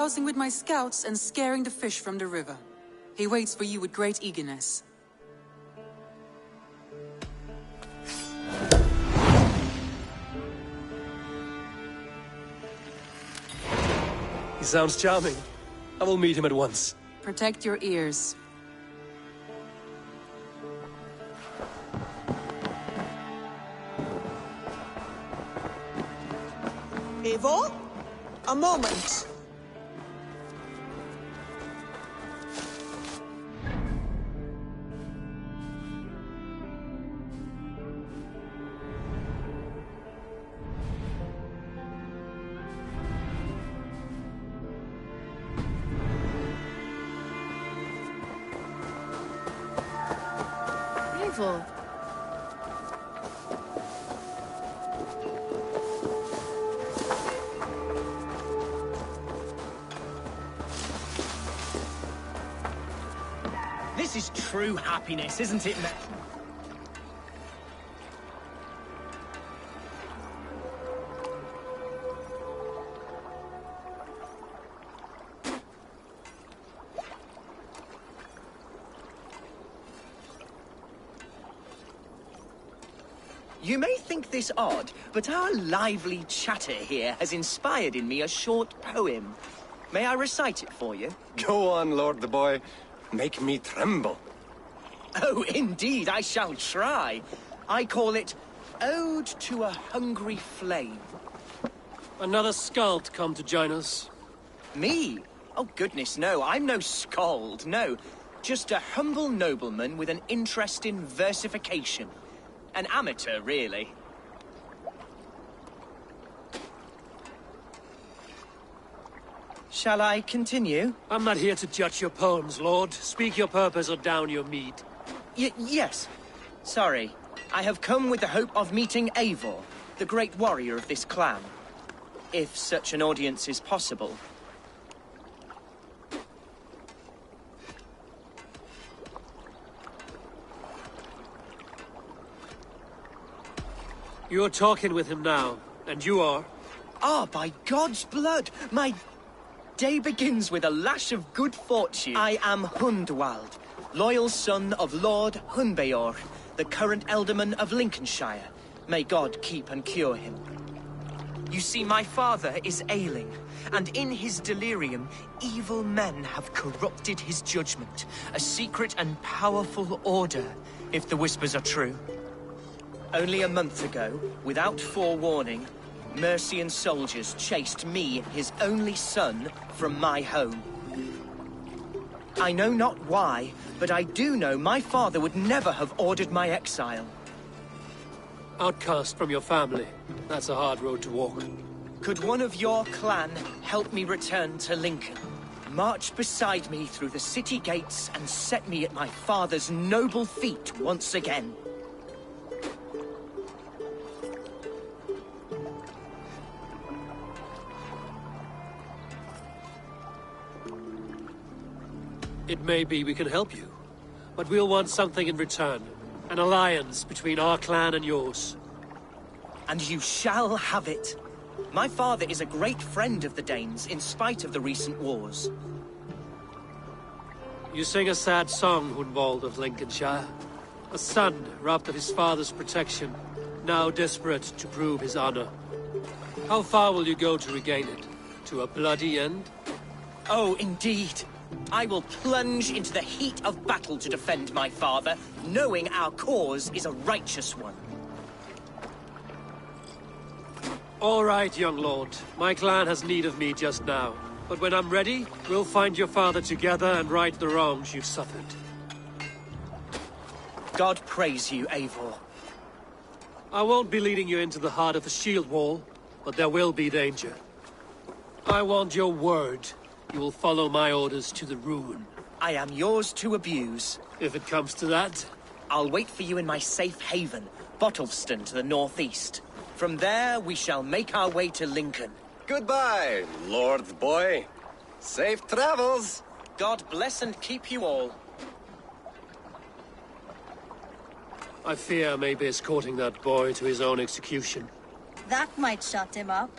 Housing with my scouts and scaring the fish from the river. He waits for you with great eagerness. He sounds charming. I will meet him at once. Protect your ears. Eivor? A moment. Eivor. This is true happiness, isn't it, Matt? You may think this odd, but our lively chatter here has inspired in me a short poem. May I recite it for you? Go on, Lord the Boy. Make me tremble. Oh, indeed, I shall try. I call it Ode to a Hungry Flame. Another skald come to join us. Me? Oh, goodness, no. I'm no skald, no. Just a humble nobleman with an interest in versification. An amateur, really. Shall I continue? I'm not here to judge your poems, Lord. Speak your purpose or down your mead. Yes. Sorry. I have come with the hope of meeting Eivor, the great warrior of this clan. If such an audience is possible. You're talking with him now, and you are... Ah, by God's blood! My day begins with a lash of good fortune. I am Hundwald, loyal son of Lord Hunbeor, the current Alderman of Lincolnshire. May God keep and cure him. You see, my father is ailing, and in his delirium, evil men have corrupted his judgment. A secret and powerful order, if the whispers are true. Only a month ago, without forewarning, Mercian soldiers chased me, his only son, from my home. I know not why, but I do know my father would never have ordered my exile. Outcast from your family. That's a hard road to walk. Could one of your clan help me return to Lincoln? March beside me through the city gates and set me at my father's noble feet once again. It may be we can help you, but we'll want something in return. An alliance between our clan and yours. And you shall have it. My father is a great friend of the Danes, in spite of the recent wars. You sing a sad song, Hundwald of Lincolnshire. A son robbed of his father's protection, now desperate to prove his honor. How far will you go to regain it? To a bloody end? Oh, indeed. I will plunge into the heat of battle to defend my father, knowing our cause is a righteous one. All right, young lord. My clan has need of me just now. But when I'm ready, we'll find your father together and right the wrongs you've suffered. God praise you, Eivor. I won't be leading you into the heart of the shield wall, but there will be danger. I want your word. You will follow my orders to the ruin. I am yours to abuse. If it comes to that. I'll wait for you in my safe haven, Bottleston to the northeast. From there, we shall make our way to Lincoln. Goodbye, Lord Boy. Safe travels. God bless and keep you all. I fear I may be escorting that boy to his own execution. That might shut him up.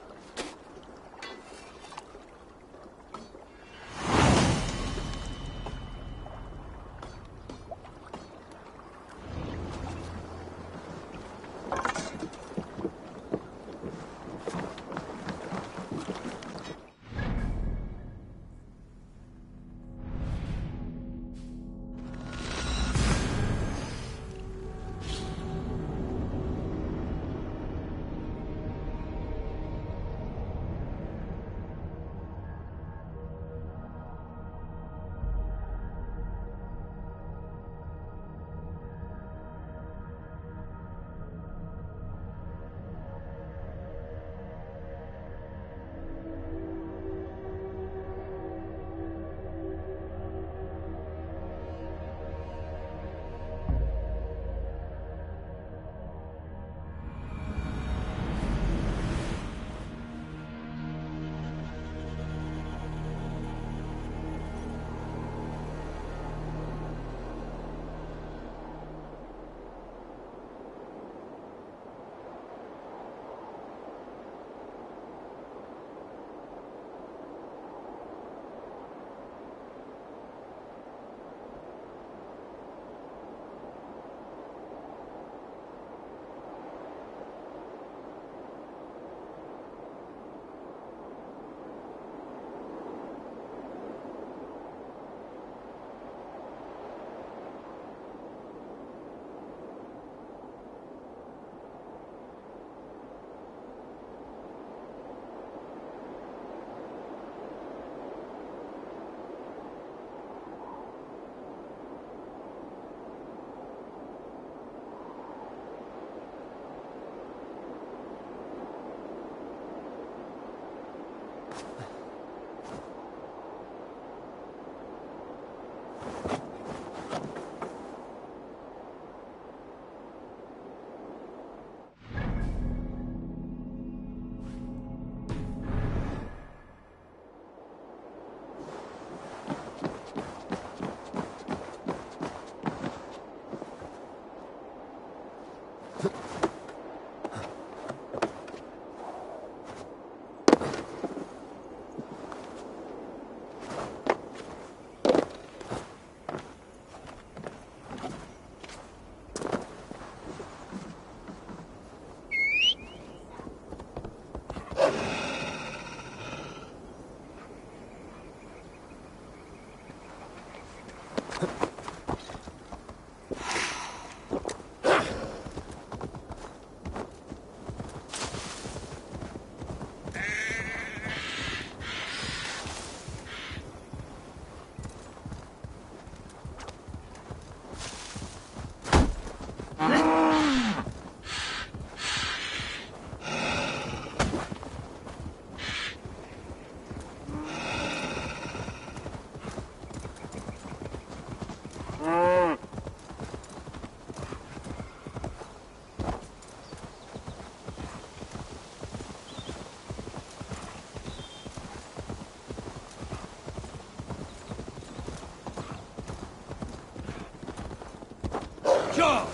Sure.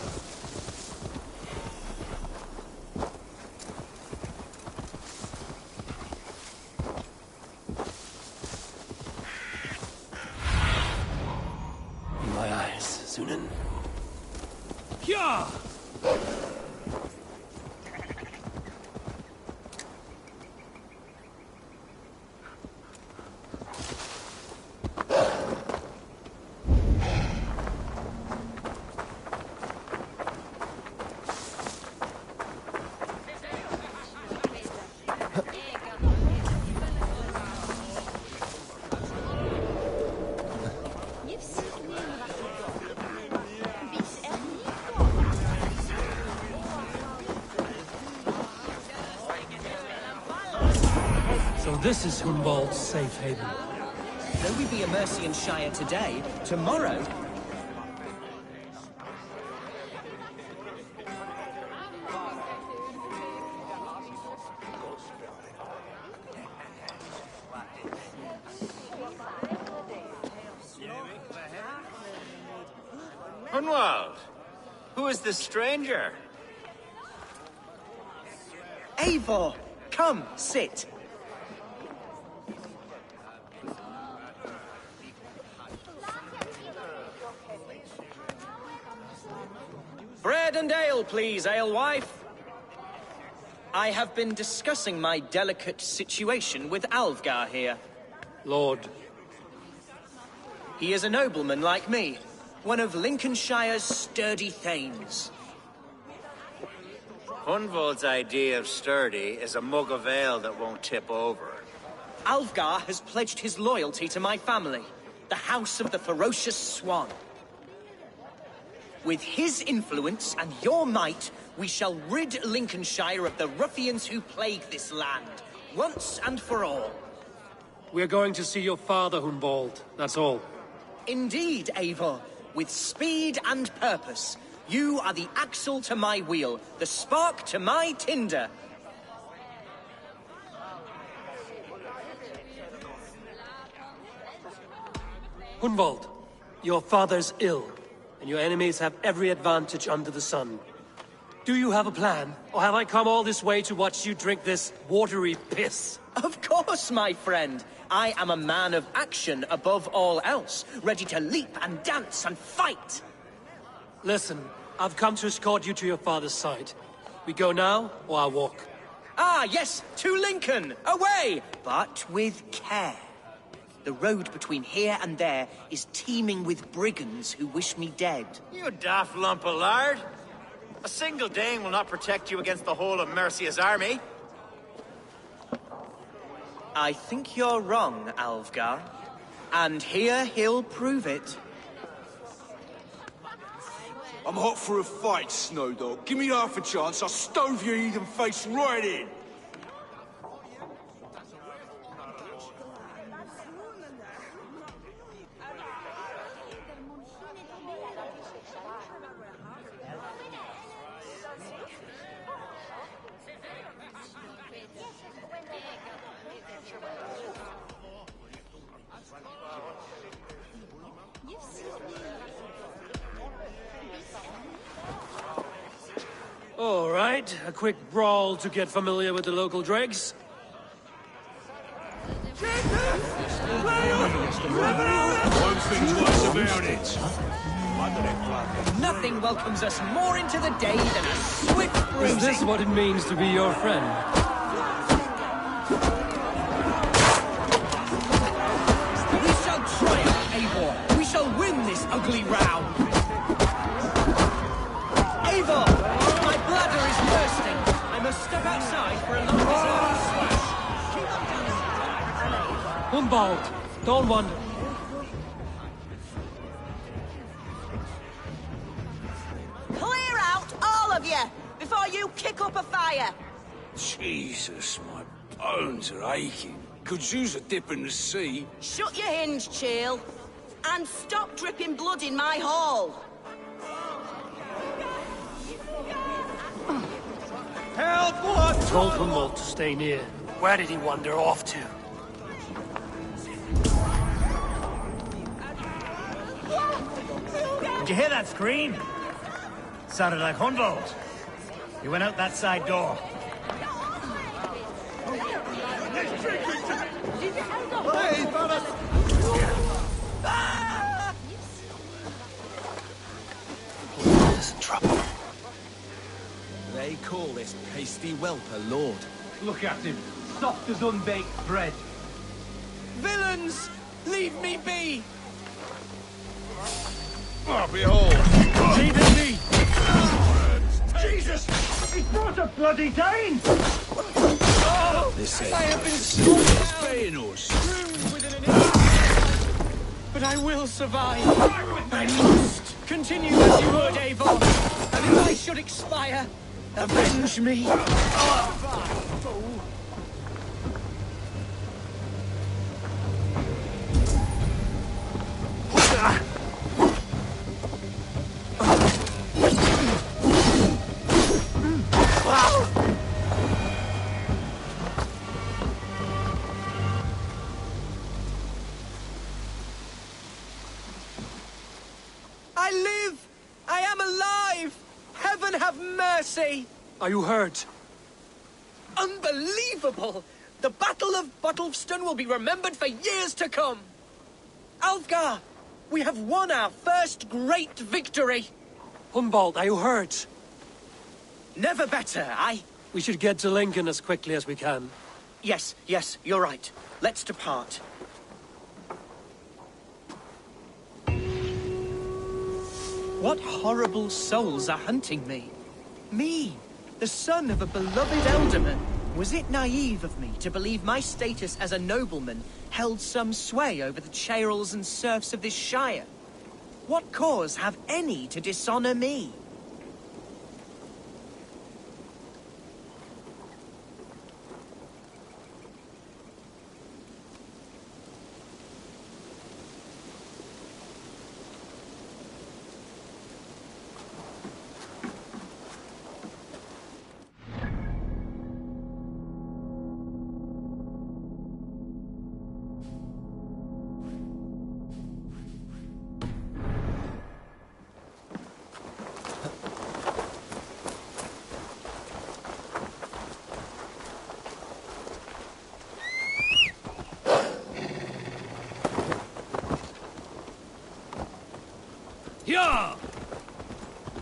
In my eyes, Sunan. Yeah. So this is Hunwald's safe haven. Though we be a Mercian Shire today, tomorrow... Hunwald, who is this stranger? Eivor! Come, sit. Bread and ale, please, alewife. I have been discussing my delicate situation with Alvgar here. Lord. He is a nobleman like me, one of Lincolnshire's sturdy thanes. Hunwald's idea of sturdy is a mug of ale that won't tip over. Alvgar has pledged his loyalty to my family, the House of the Ferocious Swan. With his influence and your might, we shall rid Lincolnshire of the ruffians who plague this land, once and for all. We're going to see your father, Hunwald. That's all. Indeed, Eivor. With speed and purpose. You are the axle to my wheel, the spark to my tinder. Hunwald, your father's ill, and your enemies have every advantage under the sun. Do you have a plan, or have I come all this way to watch you drink this watery piss? Of course, my friend. I am a man of action above all else, ready to leap and dance and fight. Listen, I've come to escort you to your father's side. We go now, or I walk? Ah, yes, to Lincoln! Away! But with care. The road between here and there is teeming with brigands who wish me dead. You daft lump of lard! A single Dane will not protect you against the whole of Mercia's army. I think you're wrong, Alvgar. And here he'll prove it. I'm hot for a fight, Snowdog. Give me half a chance, I'll stove your heathen face right in. All right, a quick brawl to get familiar with the local dregs. One thing twice about it. Nothing welcomes us more into the day than a swift bruising. Is this what it means to be your friend? We shall triumph, Eivor. We shall win this ugly round. Eivor, my bladder is bursting. I must step outside for a long-deserved splash. Hunwald, don't wander. Clear out, all of you, before you kick up a fire. Jesus, my bones are aching. Could use a dip in the sea. Shut your hinge, Chill, and stop dripping blood in my hall. Help! What? Told Hunwald to stay near. Where did he wander off to? Did you hear that scream? Sounded like Hunvold. He went out that side door. There's trouble. They call this pasty whelp a lord. Look at him, soft as unbaked bread. Villains! Leave me be! Oh, behold! Leave it be! Jesus! He's brought a bloody Dane! This I have been struck struck paying us. Ruined within an inch. But I will survive. I must continue as you would, Eivor. And if I should expire, avenge me. I live! I am alive! Heaven have mercy! Are you hurt? Unbelievable! The Battle of Bottlefston will be remembered for years to come! Alfgar! We have won our first great victory! Hunvold, are you hurt? Never better, We should get to Lincoln as quickly as we can. Yes, you're right. Let's depart. What horrible souls are hunting me? Me, the son of a beloved elderman. Was it naive of me to believe my status as a nobleman held some sway over the churls and serfs of this shire? What cause have any to dishonor me? Yeah!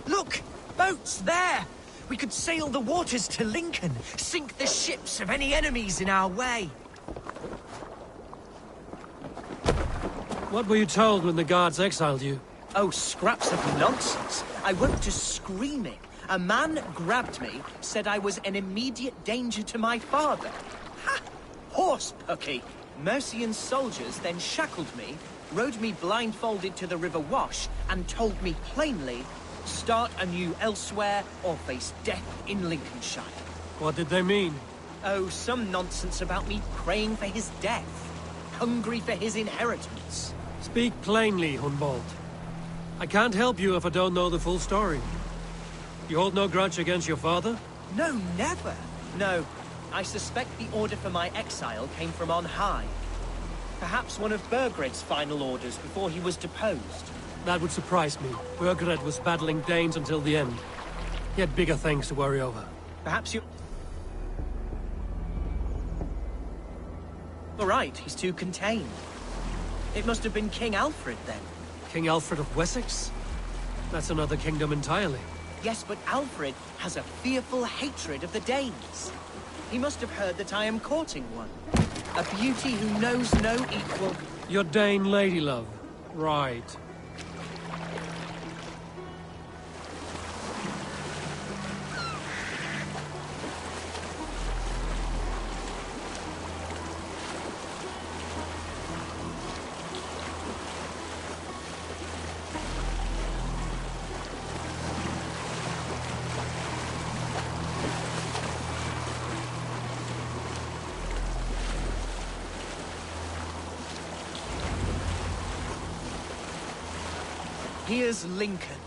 Look! Boats there! We could sail the waters to Lincoln, sink the ships of any enemies in our way. What were you told when the guards exiled you? Oh, scraps of nonsense. I went to screaming. A man grabbed me, said I was an immediate danger to my father. Ha! Horse pucky! Mercian soldiers then shackled me, rode me blindfolded to the River Wash, and told me plainly, start anew elsewhere or face death in Lincolnshire. What did they mean? Oh, some nonsense about me praying for his death, hungry for his inheritance. Speak plainly, Hunvold. I can't help you if I don't know the full story. You hold no grudge against your father? No, never. No, I suspect the order for my exile came from on high. Perhaps one of Burgred's final orders before he was deposed. That would surprise me. Burgred was battling Danes until the end. He had bigger things to worry over. Perhaps you... All right, he's too contained. It must have been King Alfred, then. King Alfred of Wessex? That's another kingdom entirely. Yes, but Alfred has a fearful hatred of the Danes. He must have heard that I am courting one. A beauty who knows no equal. Your Dane lady love. Right. Here's Lincoln,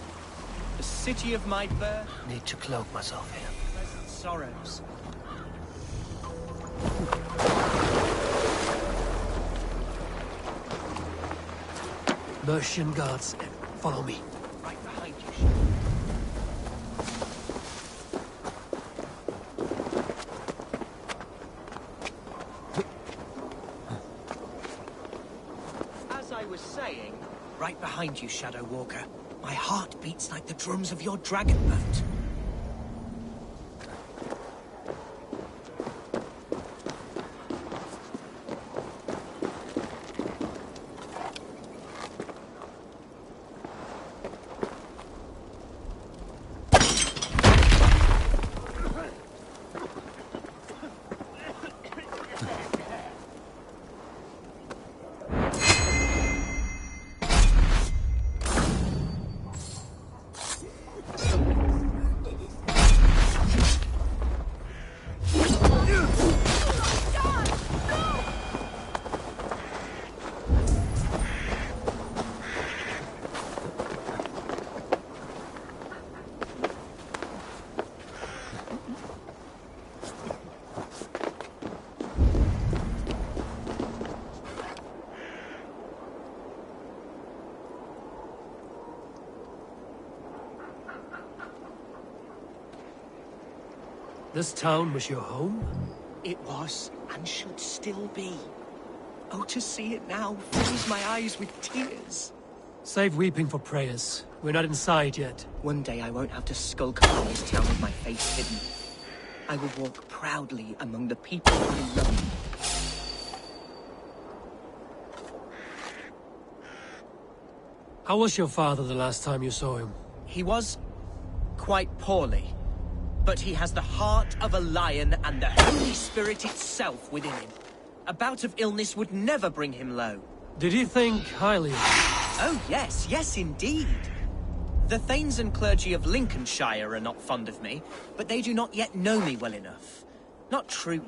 the city of my birth. Need to cloak myself here. Present sorrows. Mercian guards, follow me. Right behind you. I was saying... Right behind you, Shadow Walker. My heart beats like the drums of your dragon boat. This town was your home? It was, and should still be. Oh, to see it now fills my eyes with tears. Save weeping for prayers. We're not inside yet. One day I won't have to skulk around this town with my face hidden. I will walk proudly among the people I love. How was your father the last time you saw him? He was quite poorly. But he has the heart of a lion and the Holy Spirit itself within him. A bout of illness would never bring him low. Did he think highly of you? Oh, yes indeed. The Thanes and clergy of Lincolnshire are not fond of me, but they do not yet know me well enough. Not truly.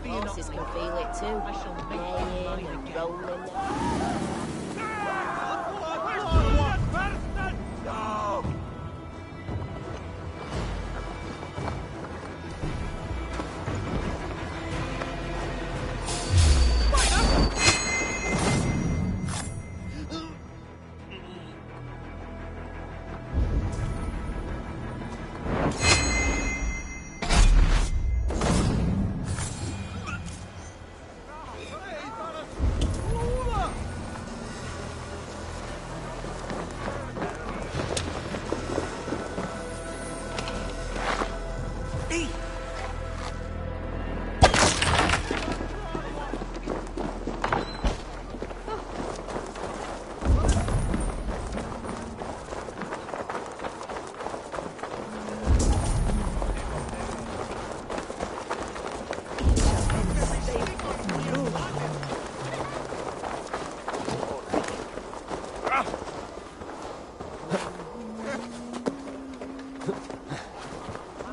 Horses can feel it too. Neighing and rolling.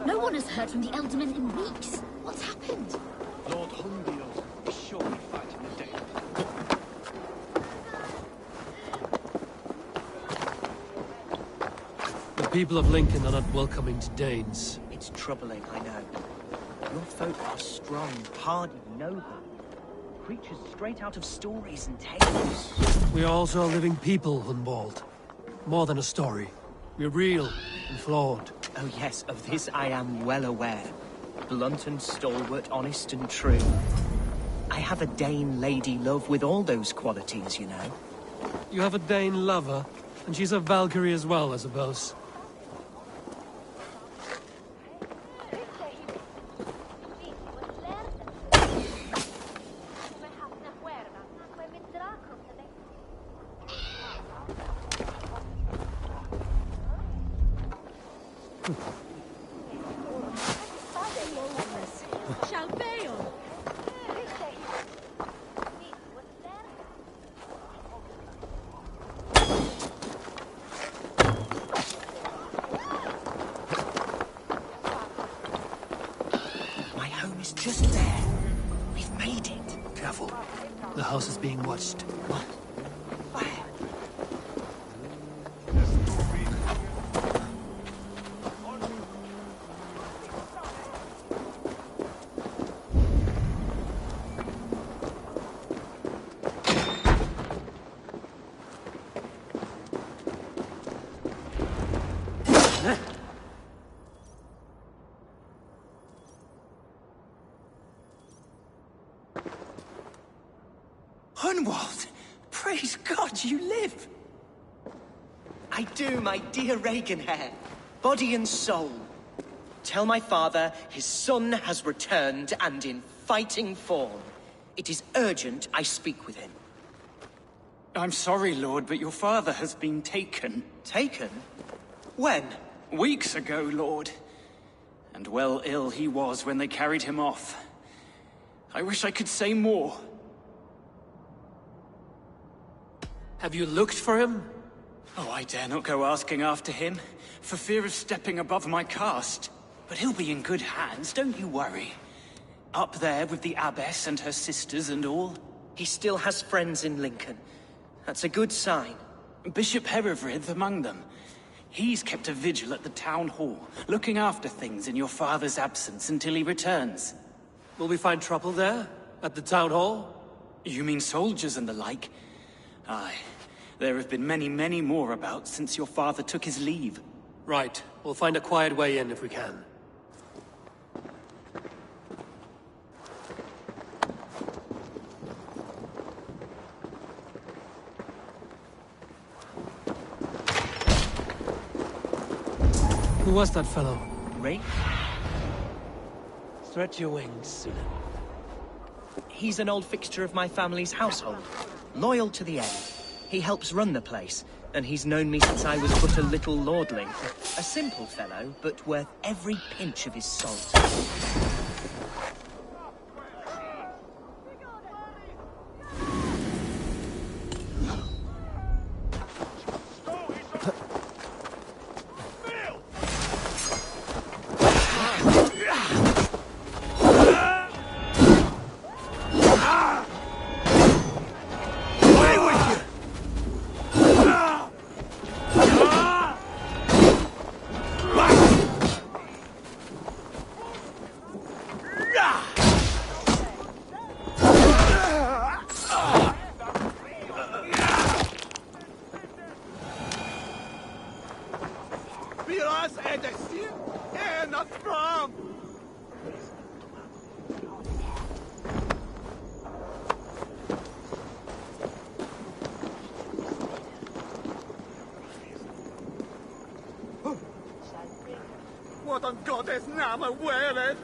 No one has heard from the Elderman in weeks. What's happened? Lord Hundiel is surely fighting the dead. The people of Lincoln are not welcoming to Danes. It's troubling, I know. Your folk are strong, hardy, noble. Creatures straight out of stories and tales. We are also living people, Hunwald. More than a story. We're real and flawed. Oh yes, of this I am well aware. Blunt and stalwart, honest and true. I have a Dane lady love with all those qualities, you know. You have a Dane lover, and she's a Valkyrie as well, I suppose. Shall bail. My home is just there. We've made it. Careful. The house is being watched. What? Where? Hunwald! Praise God you live! I do, my dear Reaganhair. Body and soul. Tell my father his son has returned and in fighting form. It is urgent I speak with him. I'm sorry, Lord, but your father has been taken. Taken? When? Weeks ago, Lord. And well ill he was when they carried him off. I wish I could say more. Have you looked for him? Oh, I dare not go asking after him, for fear of stepping above my caste. But he'll be in good hands, don't you worry. Up there with the abbess and her sisters and all. He still has friends in Lincoln. That's a good sign. Bishop Herewrith among them. He's kept a vigil at the town hall, looking after things in your father's absence until he returns. Will we find trouble there? At the town hall? You mean soldiers and the like? Aye. There have been many, many more about since your father took his leave. Right. We'll find a quiet way in if we can. Who was that fellow? Ray? Stretch your wings, Sunan. He's an old fixture of my family's household. Loyal to the end. He helps run the place, and he's known me since I was but a little lordling. A simple fellow, but worth every pinch of his salt. What on God's name are wearing?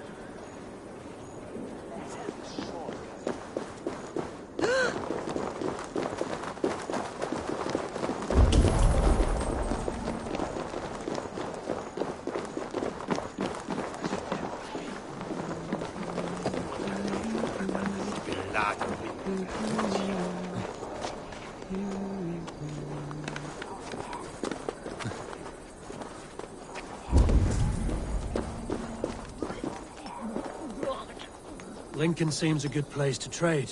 Lincoln seems a good place to trade.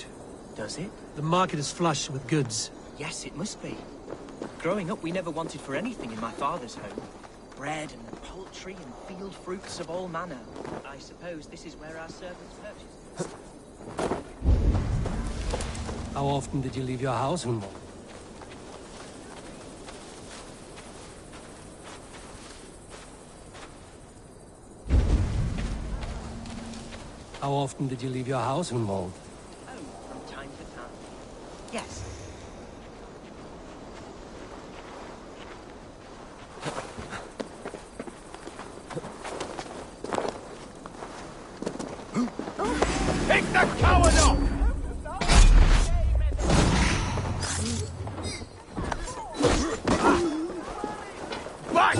Does it? The market is flush with goods. Yes, it must be. Growing up, we never wanted for anything in my father's home. Bread and poultry and field fruits of all manner. I suppose this is where our servants purchase. How often did you leave your house, Hunwald? How often did you leave your house, Hunwald? Oh, from time to time. Yes. Pick the coward up! Back!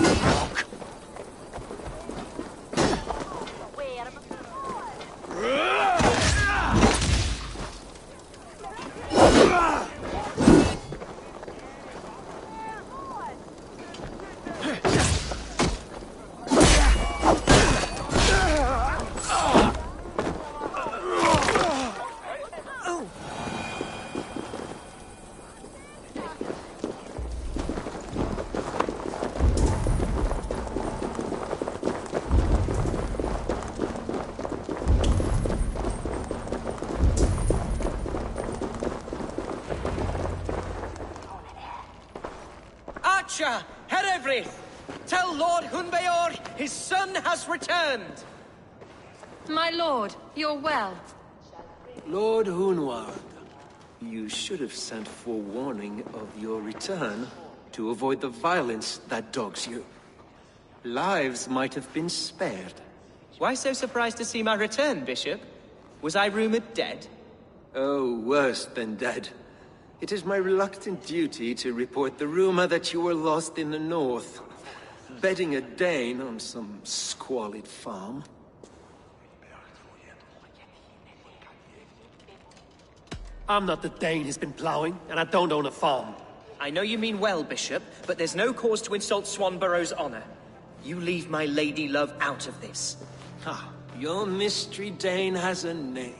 Erevrith! Tell Lord Hunbeor his son has returned! My lord, you're well. Lord Hunwald, you should have sent forewarning of your return to avoid the violence that dogs you. Lives might have been spared. Why so surprised to see my return, Bishop? Was I rumored dead? Oh, worse than dead. It is my reluctant duty to report the rumor that you were lost in the north, bedding a Dane on some squalid farm. I'm not the Dane he's been plowing, and I don't own a farm. I know you mean well, Bishop, but there's no cause to insult Swanborough's honor. You leave my lady love out of this. Ah, your mystery Dane has a name.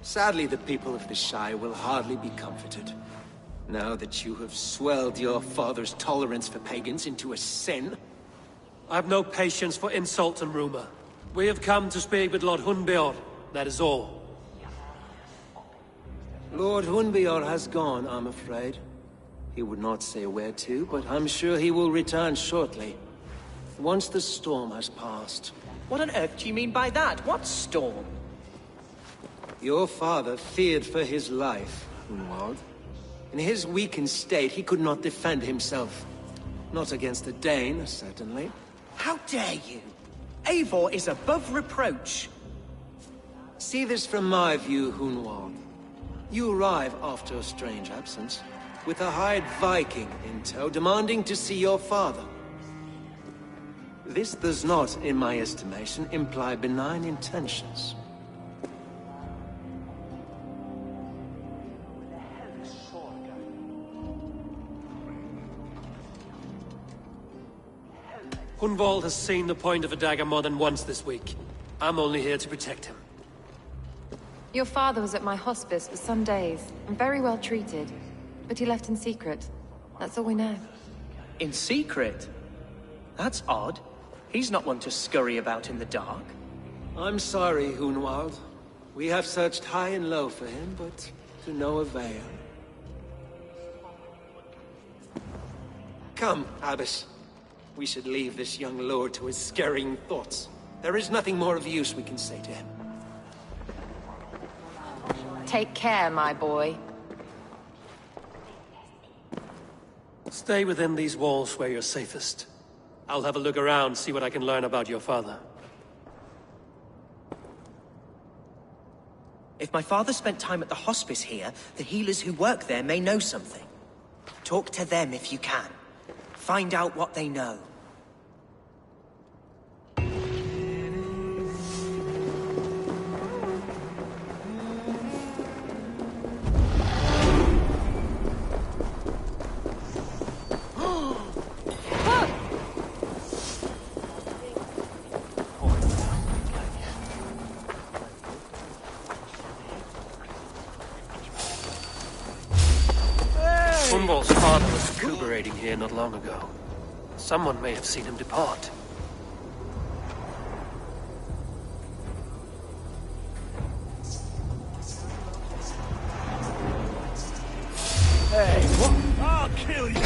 Sadly, the people of the Shire will hardly be comforted. Now that you have swelled your father's tolerance for pagans into a sin. I've no patience for insult and rumor. We have come to speak with Lord Hunbeor, that is all. Lord Hunbeor has gone, I'm afraid. He would not say where to, but I'm sure he will return shortly. Once the storm has passed. What on earth do you mean by that? What storm? Your father feared for his life, Hunwald. In his weakened state, he could not defend himself. Not against a Dane, certainly. How dare you? Eivor is above reproach. See this from my view, Hunwald. You arrive after a strange absence, with a hired Viking in tow, demanding to see your father. This does not, in my estimation, imply benign intentions. Hunwald has seen the point of a dagger more than once this week. I'm only here to protect him. Your father was at my hospice for some days, and very well treated. But he left in secret. That's all we know. In secret? That's odd. He's not one to scurry about in the dark. I'm sorry, Hunwald. We have searched high and low for him, but to no avail. Come, Abbess. We should leave this young lord to his scurrying thoughts. There is nothing more of use we can say to him. Take care, my boy. Stay within these walls where you're safest. I'll have a look around, see what I can learn about your father. If my father spent time at the hospice here, the healers who work there may know something. Talk to them if you can. Find out what they know. Hunwald's father was recuperating here not long ago. Someone may have seen him depart. Hey, what? I'll kill you!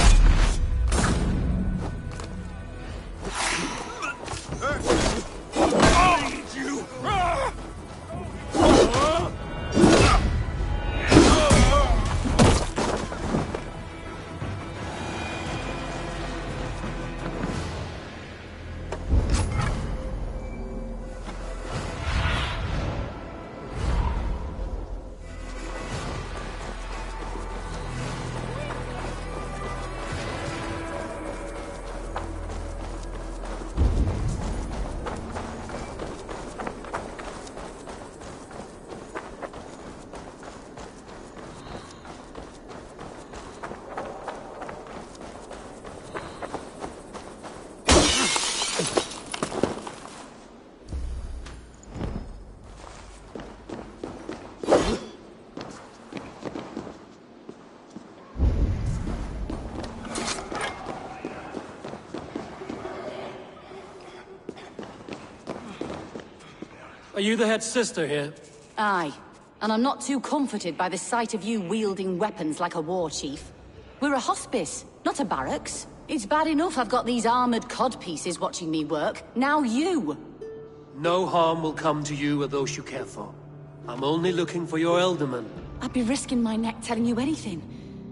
I'll eat you! Are you the head sister here? Aye. And I'm not too comforted by the sight of you wielding weapons like a war chief. We're a hospice, not a barracks. It's bad enough I've got these armored codpieces watching me work. Now you! No harm will come to you or those you care for. I'm only looking for your Elderman. I'd be risking my neck telling you anything.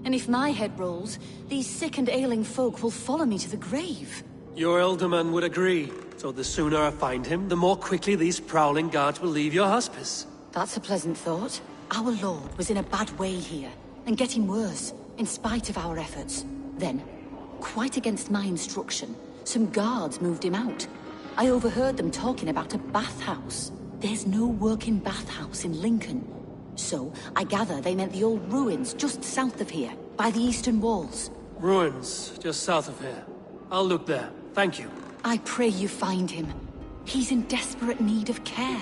And if my head rolls, these sick and ailing folk will follow me to the grave. Your Elderman would agree. So the sooner I find him, the more quickly these prowling guards will leave your hospice. That's a pleasant thought. Our lord was in a bad way here, and getting worse, in spite of our efforts. Then, quite against my instruction, some guards moved him out. I overheard them talking about a bathhouse. There's no working bathhouse in Lincoln. So, I gather they meant the old ruins just south of here, by the eastern walls. Ruins, just south of here. I'll look there. Thank you. I pray you find him. He's in desperate need of care.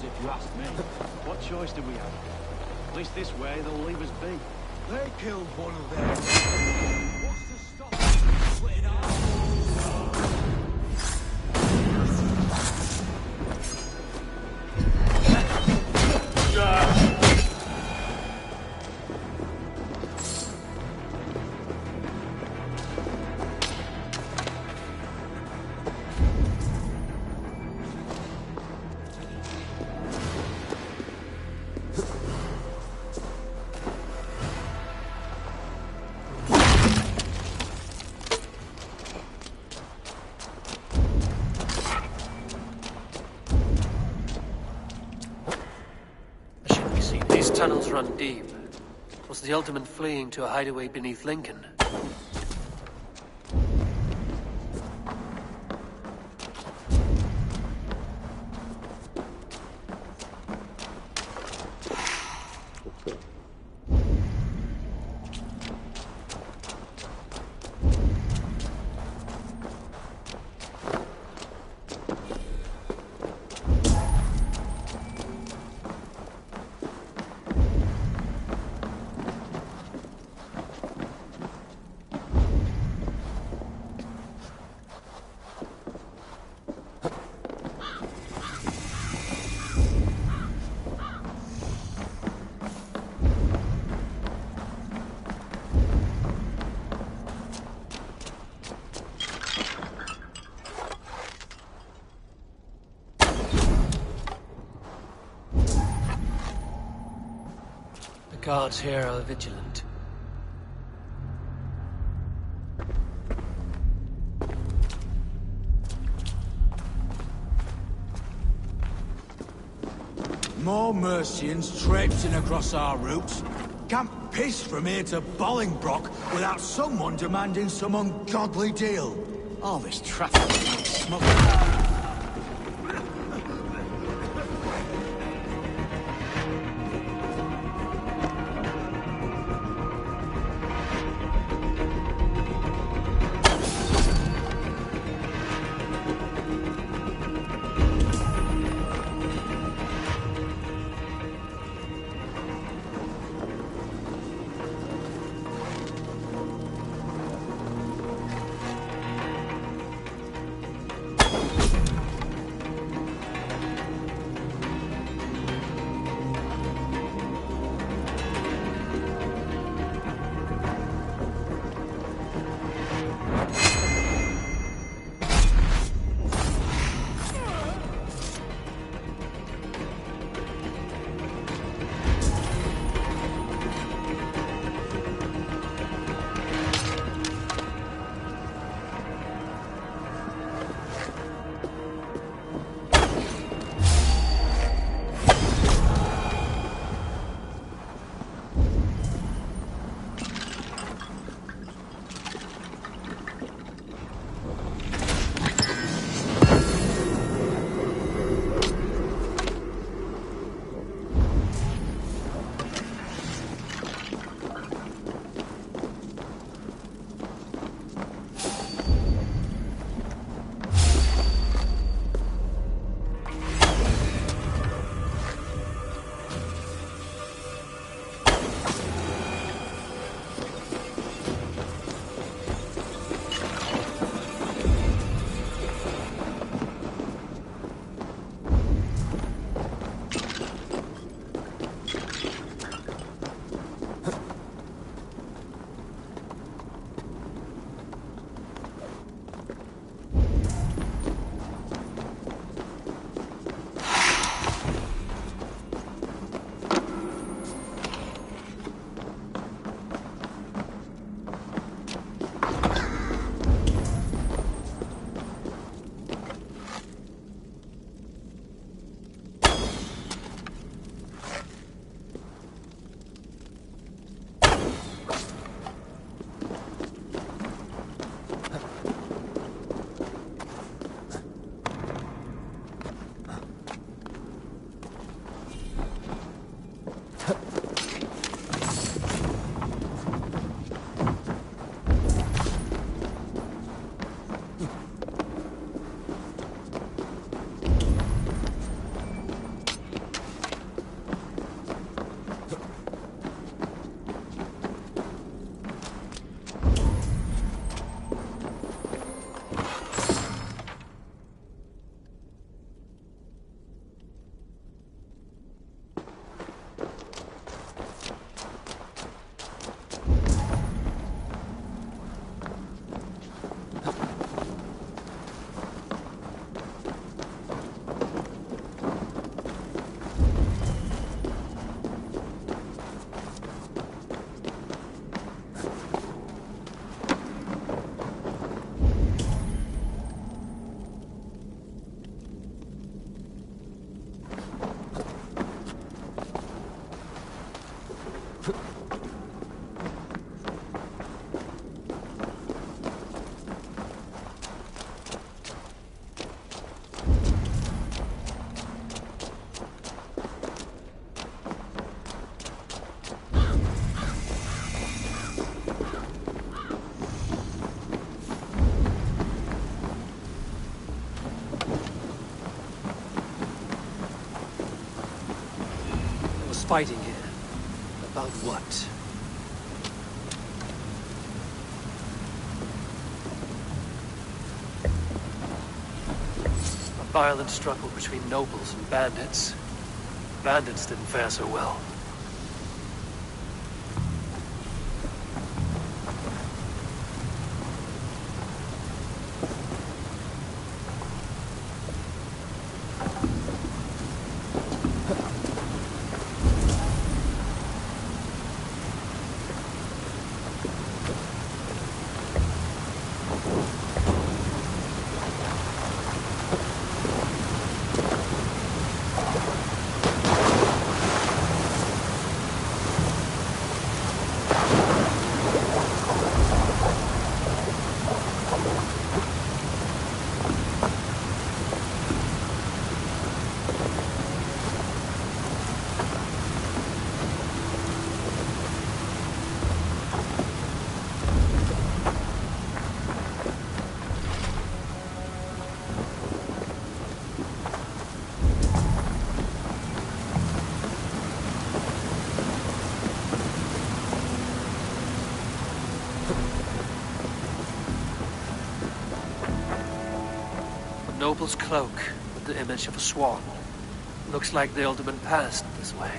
If you ask me. What choice do we have? At least this way they'll leave us be. They killed one of theirs. What's to stop them from splitting These tunnels run deep. Was the Ultimate fleeing to a hideaway beneath Lincoln? The guards here are vigilant. More Mercians traipsing across our routes. Can't piss from here to Bolingbroke without someone demanding some ungodly deal. all this traffic and smoke? Fighting here. About what? A violent struggle between nobles and bandits. Bandits didn't fare so well. Noble's cloak with the image of a swan. Looks like the alderman passed this way.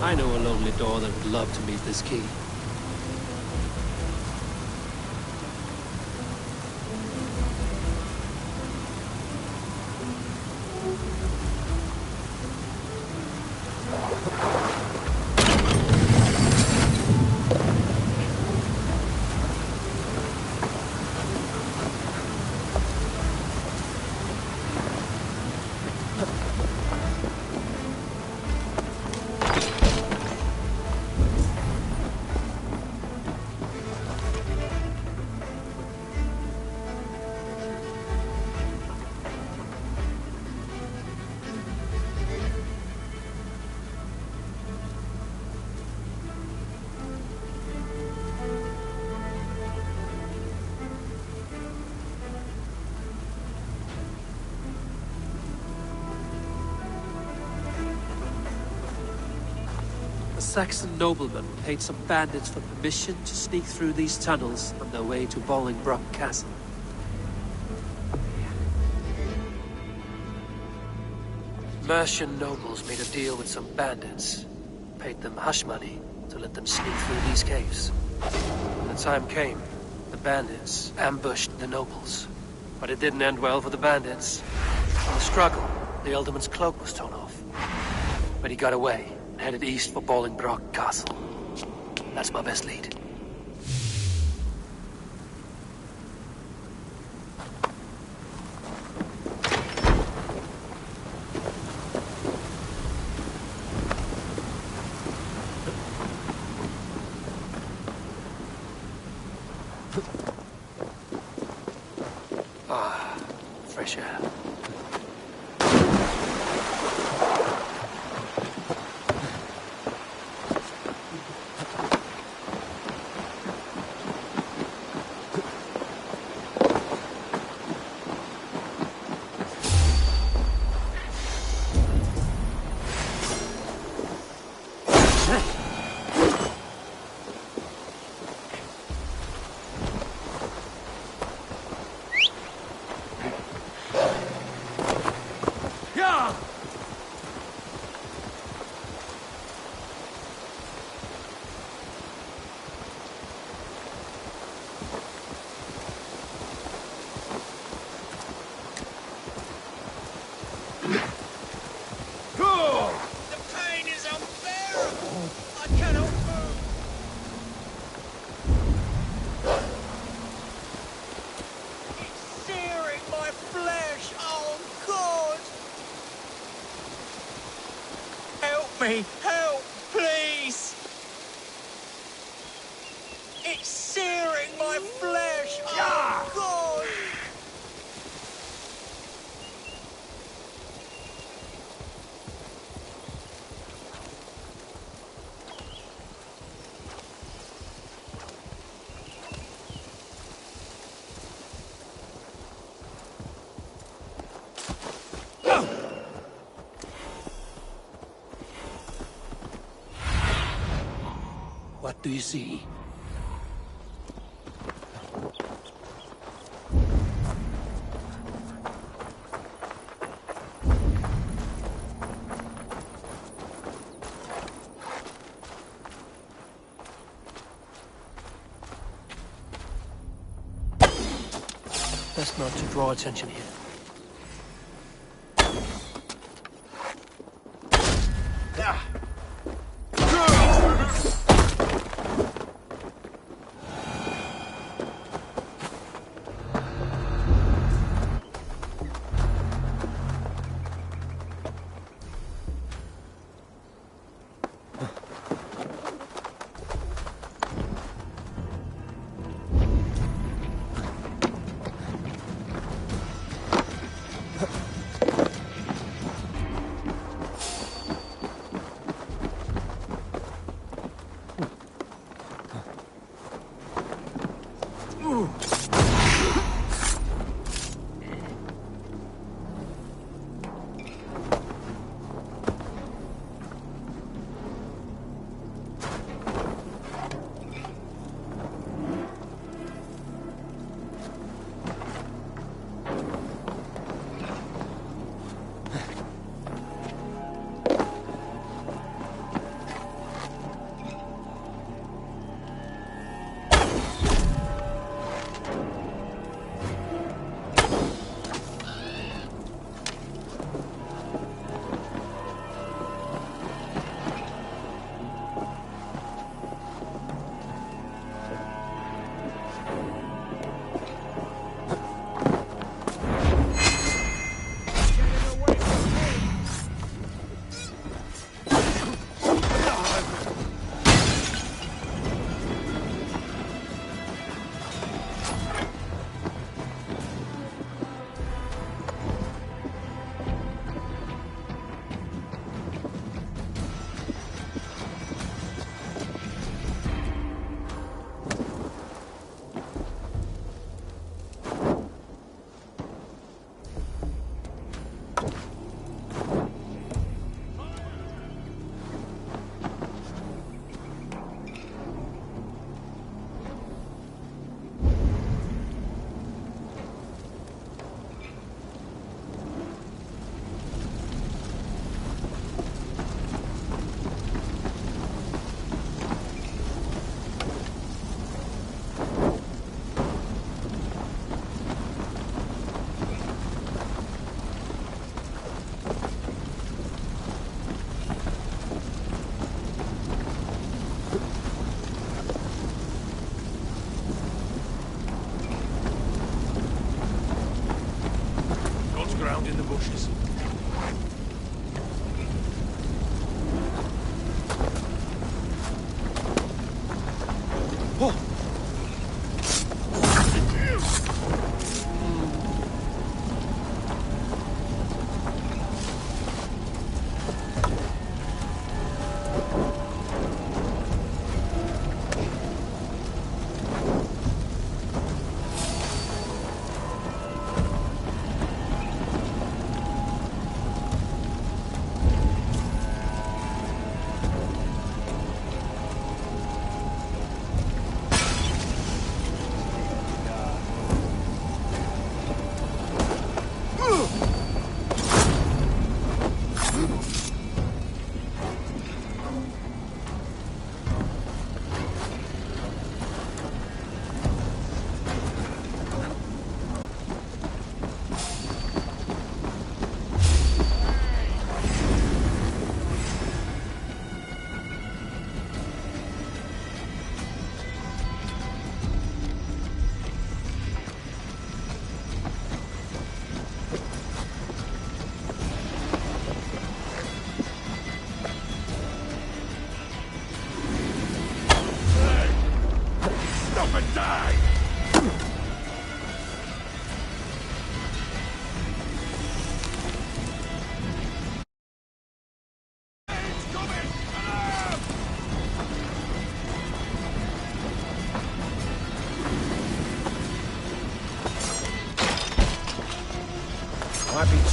I know a lonely door that would love to meet this key. A Saxon nobleman paid some bandits for permission to sneak through these tunnels on their way to Bolingbroke Castle. Mercian nobles made a deal with some bandits, paid them hush money to let them sneak through these caves. When the time came, the bandits ambushed the nobles. But it didn't end well for the bandits. In the struggle, the alderman's cloak was torn off. But he got away and headed east for Bolingbroke Castle. That's my best lead. Ah, fresh air. Me, help, please! It's searing my flesh! Oh, God! What do you see? Best not to draw attention here.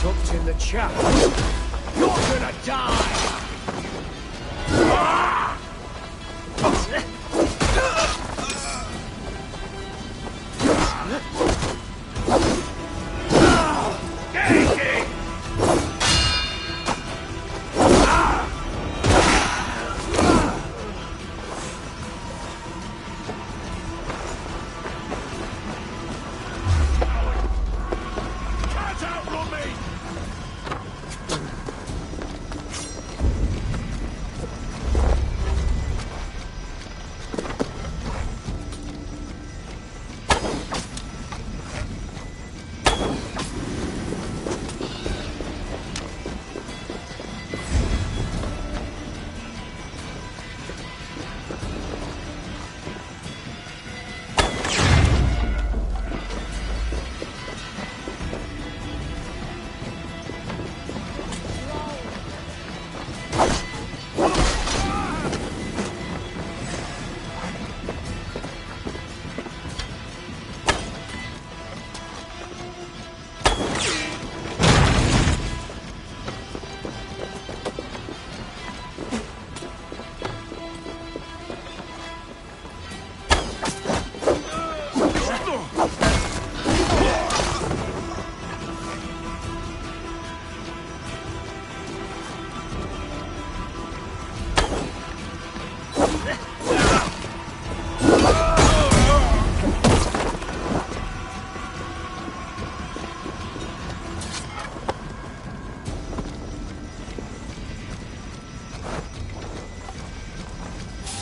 tucked in the chap. You're gonna die!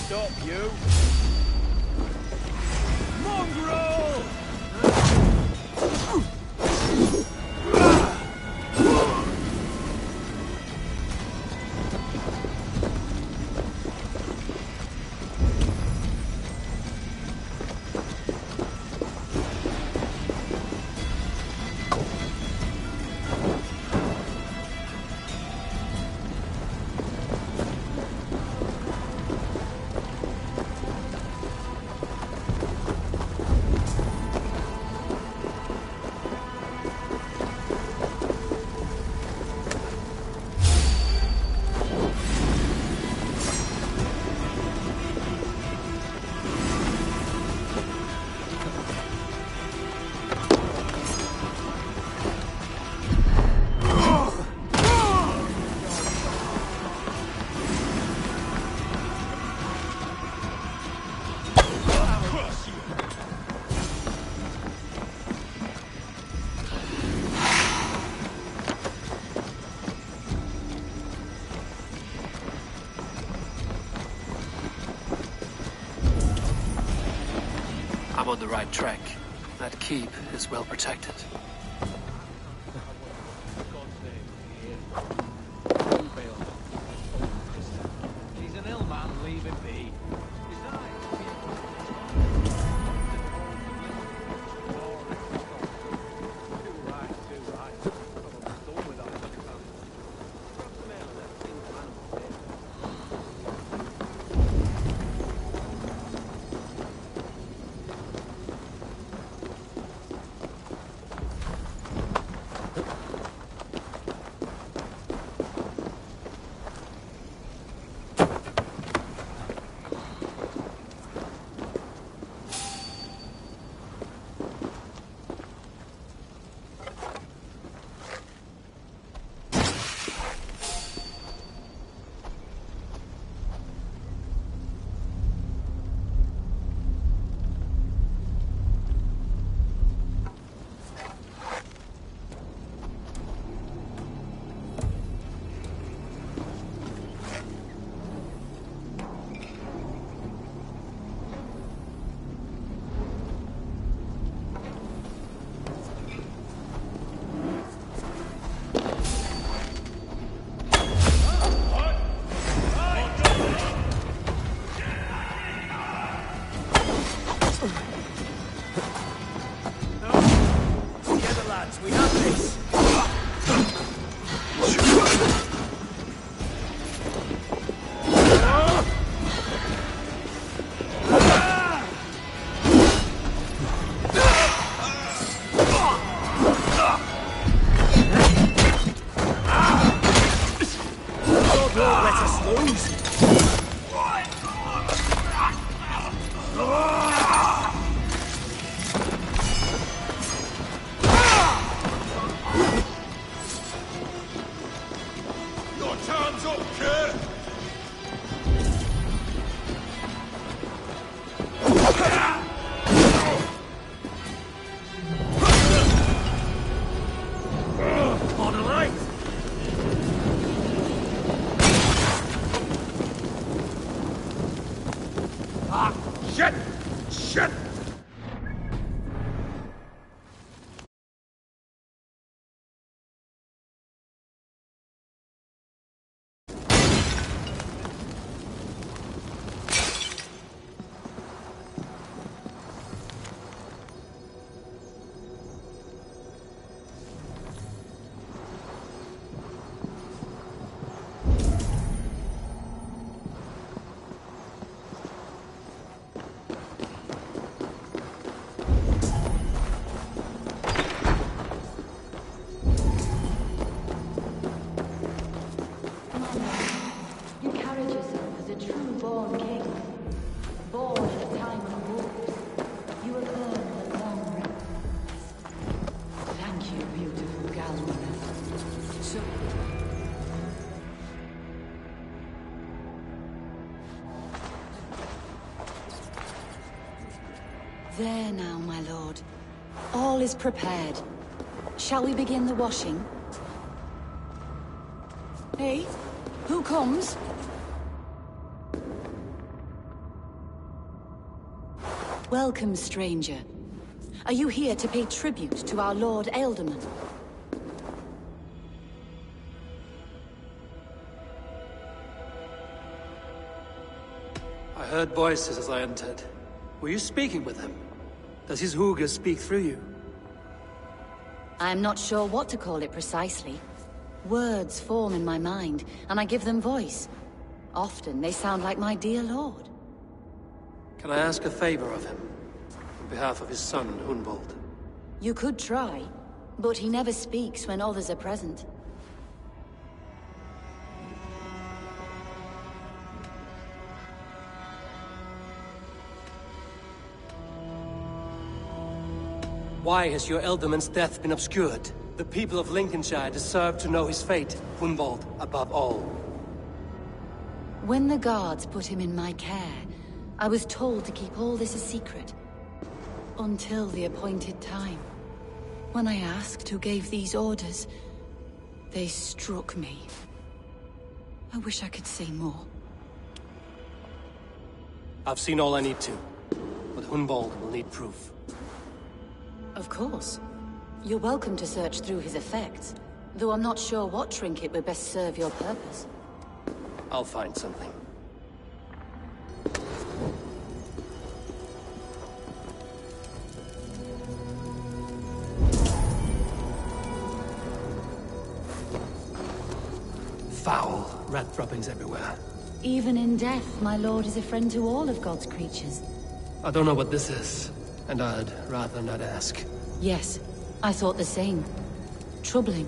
Stop, you! Mongrel! I'm on the right track. That keep is well protected. He's an ill man, leave him be. Ah, shit! Shit! You carried yourself as a true-born king. Born in a time of wolves. You have earned a long rest. Thank you, beautiful Galway. So... There now, my lord. All is prepared. Shall we begin the washing? Hey, who comes? Welcome, stranger. Are you here to pay tribute to our Lord Ealdorman? I heard voices as I entered. Were you speaking with him? Does his hooga speak through you? I am not sure what to call it precisely. Words form in my mind, and I give them voice. Often they sound like my dear lord. Can I ask a favor of him? On behalf of his son, Hunwald. You could try, but he never speaks when others are present. Why has your Ealdorman's death been obscured? The people of Lincolnshire deserve to know his fate, Hunwald above all. When the guards put him in my care, I was told to keep all this a secret. Until the appointed time. When I asked who gave these orders, they struck me. I wish I could say more. I've seen all I need to, but Hunwald will need proof. Of course. You're welcome to search through his effects, though I'm not sure what trinket would best serve your purpose. I'll find something. Foul rat droppings everywhere. Even in death, my lord is a friend to all of God's creatures. I don't know what this is, and I'd rather not ask. Yes, I thought the same. Troubling.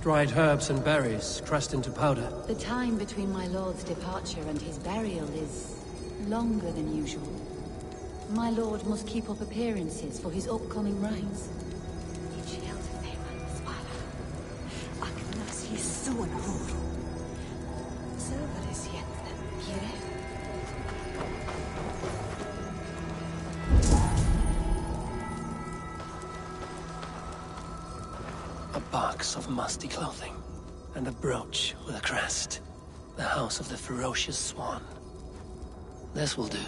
Dried herbs and berries, crushed into powder. The time between my lord's departure and his burial is longer than usual. My lord must keep up appearances for his upcoming rites. A box of musty clothing, and a brooch with a crest. The House of the Ferocious Swan. This will do.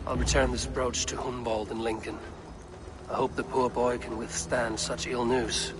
I'll return this brooch to Hunwald in Lincoln. I hope the poor boy can withstand such ill news.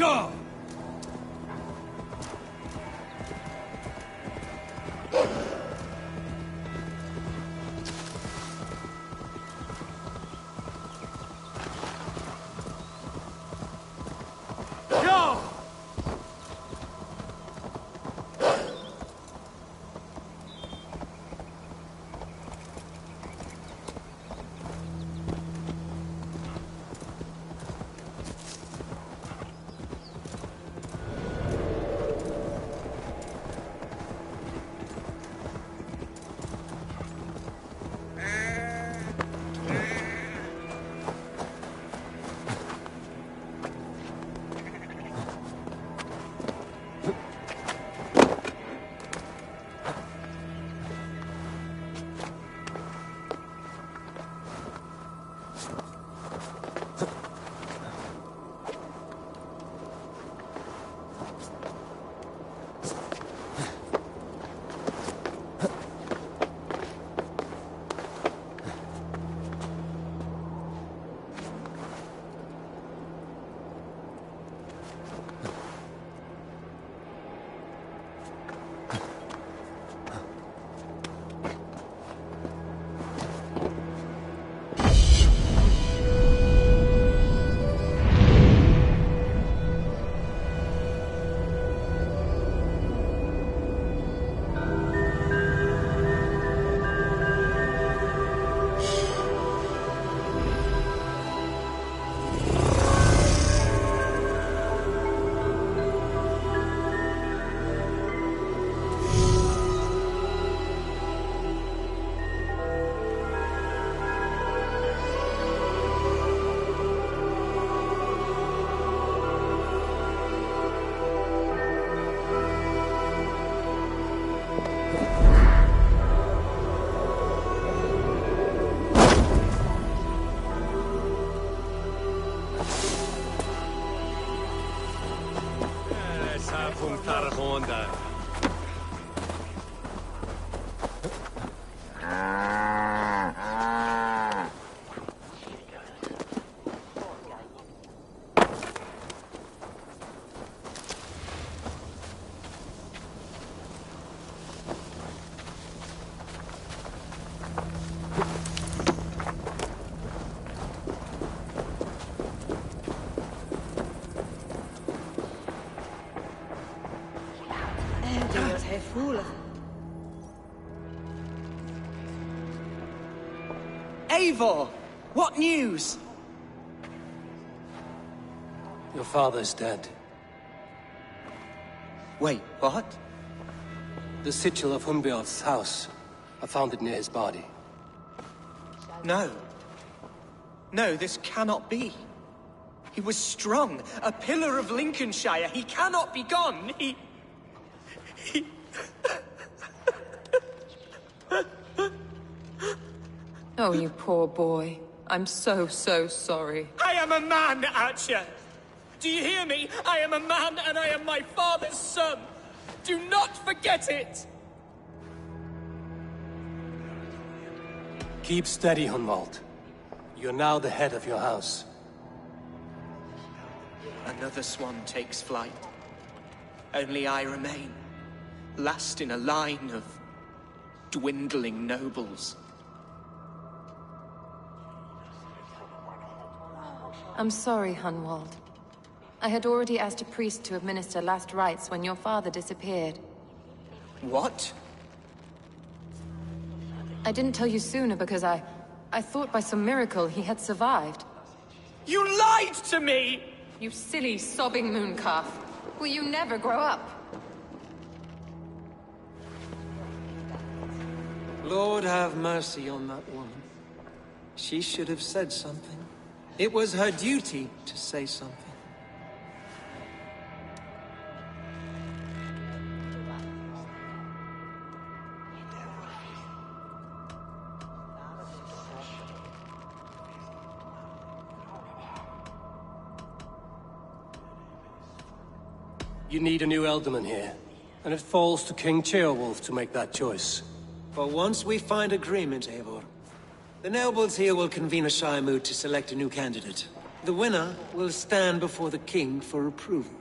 Sure! Eivor! What news? Your father's dead. Wait, what? The sigil of Hunbeorth's house. I found it near his body. No. No, this cannot be. He was strong, a pillar of Lincolnshire. He cannot be gone. He... Oh, you poor boy. I'm so sorry. I am a man, Archer! Do you hear me? I am a man and I am my father's son! Do not forget it! Keep steady, Hunwald. You're now the head of your house. Another swan takes flight. Only I remain, last in a line of dwindling nobles. I'm sorry, Hunwald. I had already asked a priest to administer last rites when your father disappeared. What? I didn't tell you sooner because I thought by some miracle he had survived. You lied to me! You silly, sobbing mooncalf. Will you never grow up? Lord have mercy on that woman. She should have said something. It was her duty to say something. You need a new Elderman here, and it falls to King Ceolwulf to make that choice. For once we find agreement, Eivor. The nobles here will convene a Shire moot to select a new candidate. The winner will stand before the king for approval.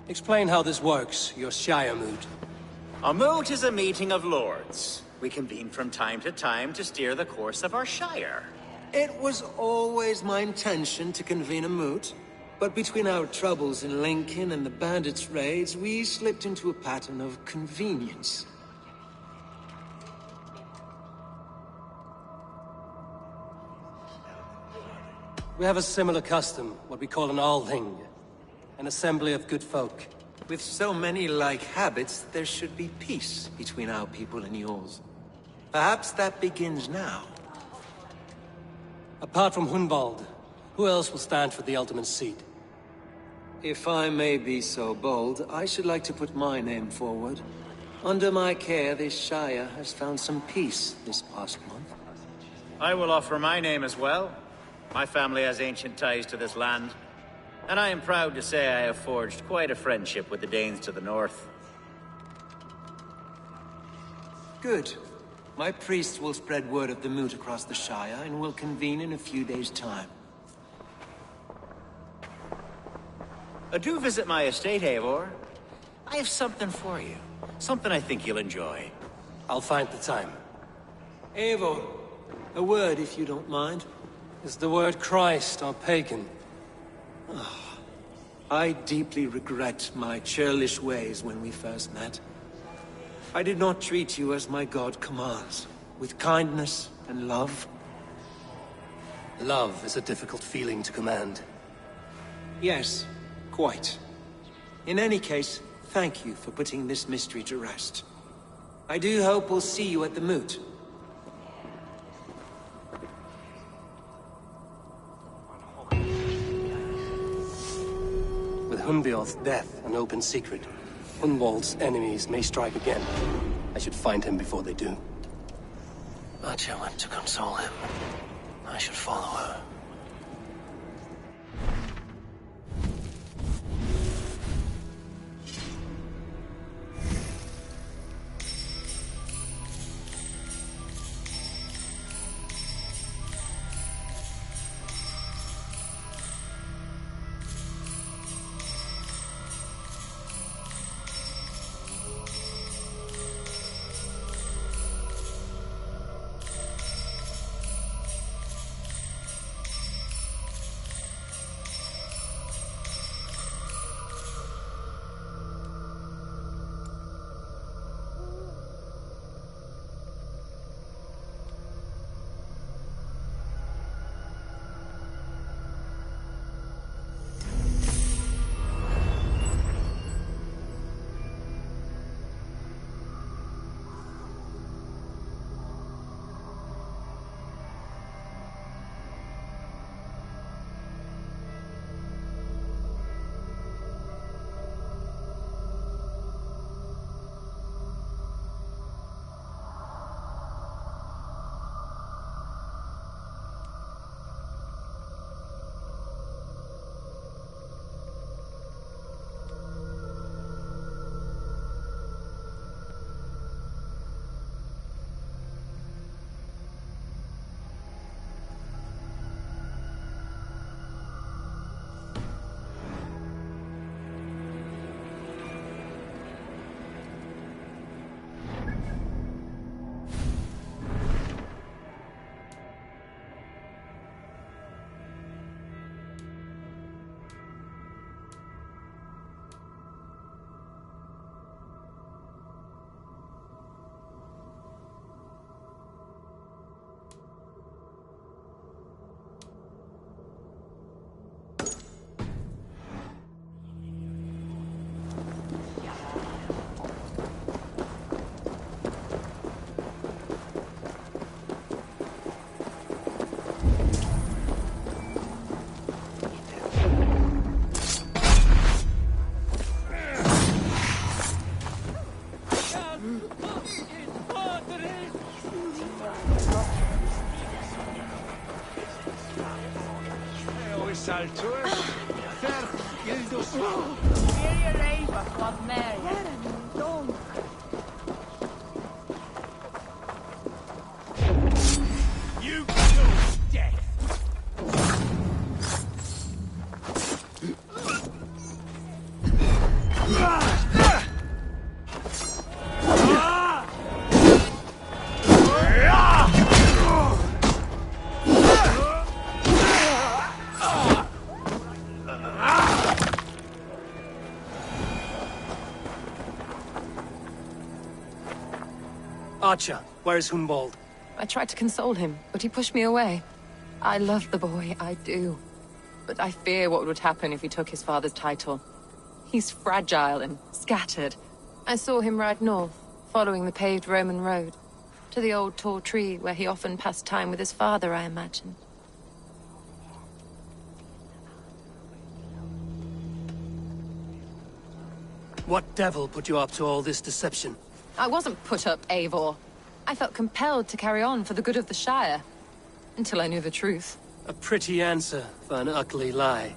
Explain how this works, your Shire moot. A moot is a meeting of lords. We convene from time to time to steer the course of our Shire. It was always my intention to convene a moot, but between our troubles in Lincoln and the bandits' raids, we slipped into a pattern of convenience. We have a similar custom, what we call an Althing, an assembly of good folk. With so many like habits, there should be peace between our people and yours. Perhaps that begins now. Apart from Hunwald, who else will stand for the ultimate seat? If I may be so bold, I should like to put my name forward. Under my care, this Shire has found some peace this past month. I will offer my name as well. My family has ancient ties to this land, and I am proud to say I have forged quite a friendship with the Danes to the north. Good. My priest will spread word of the moot across the Shire, and will convene in a few days' time. Do visit my estate, Eivor. I have something for you. Something I think you'll enjoy. I'll find the time. Eivor, a word if you don't mind. Is the word Christ or pagan? I deeply regret my churlish ways when we first met. I did not treat you as my god commands, with kindness and love. Love is a difficult feeling to command. Yes, quite. In any case, thank you for putting this mystery to rest. I do hope we'll see you at the moot. With Hunbeor's death an open secret, Hunwald's enemies may strike again. I should find him before they do. Archer went to console him. I should follow her. Saltur. Fer Gildus. You chose death. Archer, where is Hunwald? I tried to console him, but he pushed me away. I love the boy, I do. But I fear what would happen if he took his father's title. He's fragile and scattered. I saw him ride north, following the paved Roman road. To the old tall tree where he often passed time with his father, I imagine. What devil put you up to all this deception? I wasn't put up, Eivor. I felt compelled to carry on for the good of the Shire. Until I knew the truth. A pretty answer for an ugly lie.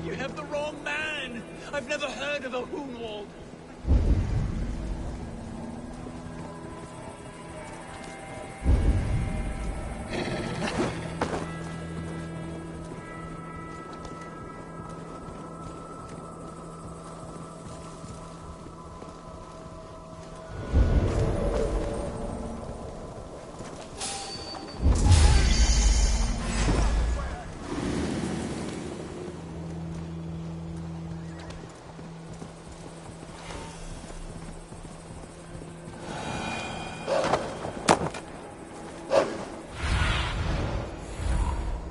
You have the wrong man! I've never heard of a Hunwald.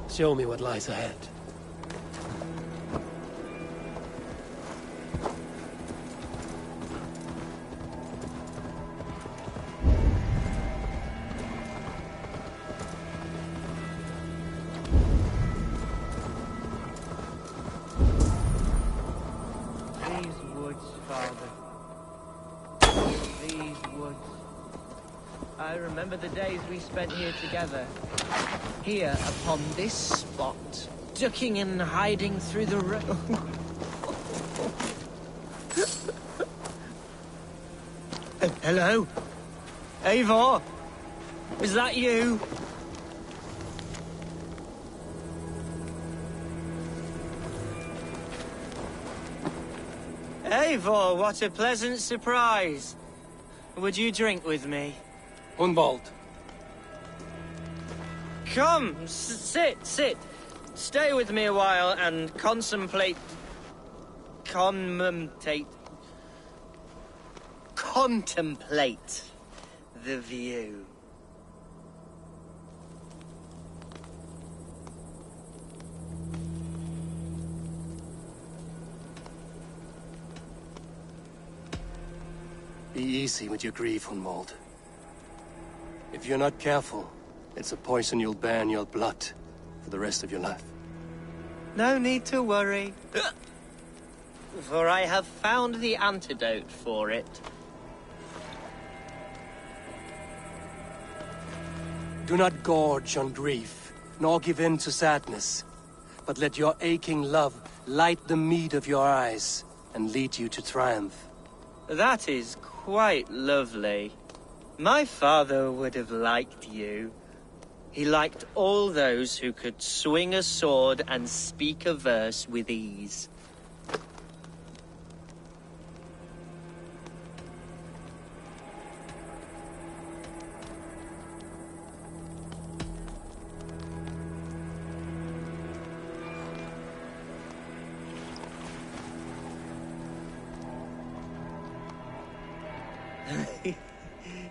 Show me what lies ahead. These woods, Father. These woods. I remember the days we spent here together. Here, upon this spot. Ducking and hiding through the Hello? Eivor? Is that you? Eivor, what a pleasant surprise. Would you drink with me? Hunwald. Come, sit. Stay with me a while and contemplate the view. Be easy with your grief, Hunwald. If you're not careful, it's a poison you'll bear in your blood for the rest of your life. No need to worry. For I have found the antidote for it. Do not gorge on grief, nor give in to sadness, but let your aching love light the mead of your eyes and lead you to triumph. That is quite lovely. My father would have liked you. He liked all those who could swing a sword and speak a verse with ease.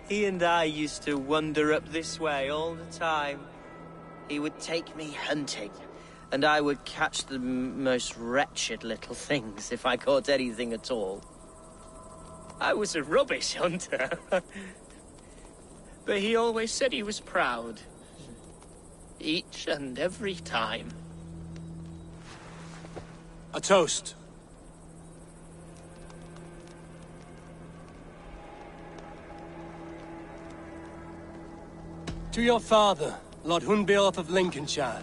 He and I used to wander up this way all the time. He would take me hunting, and I would catch the most wretched little things if I caught anything at all. I was a rubbish hunter. But he always said he was proud. Each and every time. A toast. To your father, Lord Hunbeorth of Lincolnshire.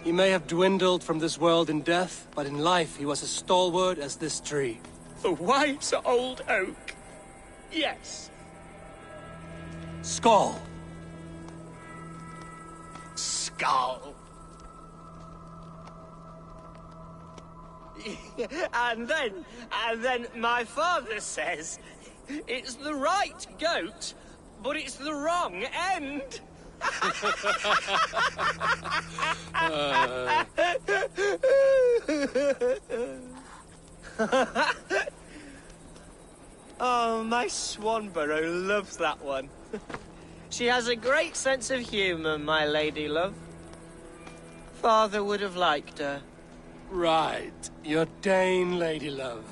He may have dwindled from this world in death, but in life he was as stalwart as this tree. The wise old oak. Yes. Skull. Skull. And then my father says, it's the right goat, but it's the wrong end. Oh, my Swanborough loves that one. She has a great sense of humour, my lady love. Father would have liked her. Right. Your Dane lady love.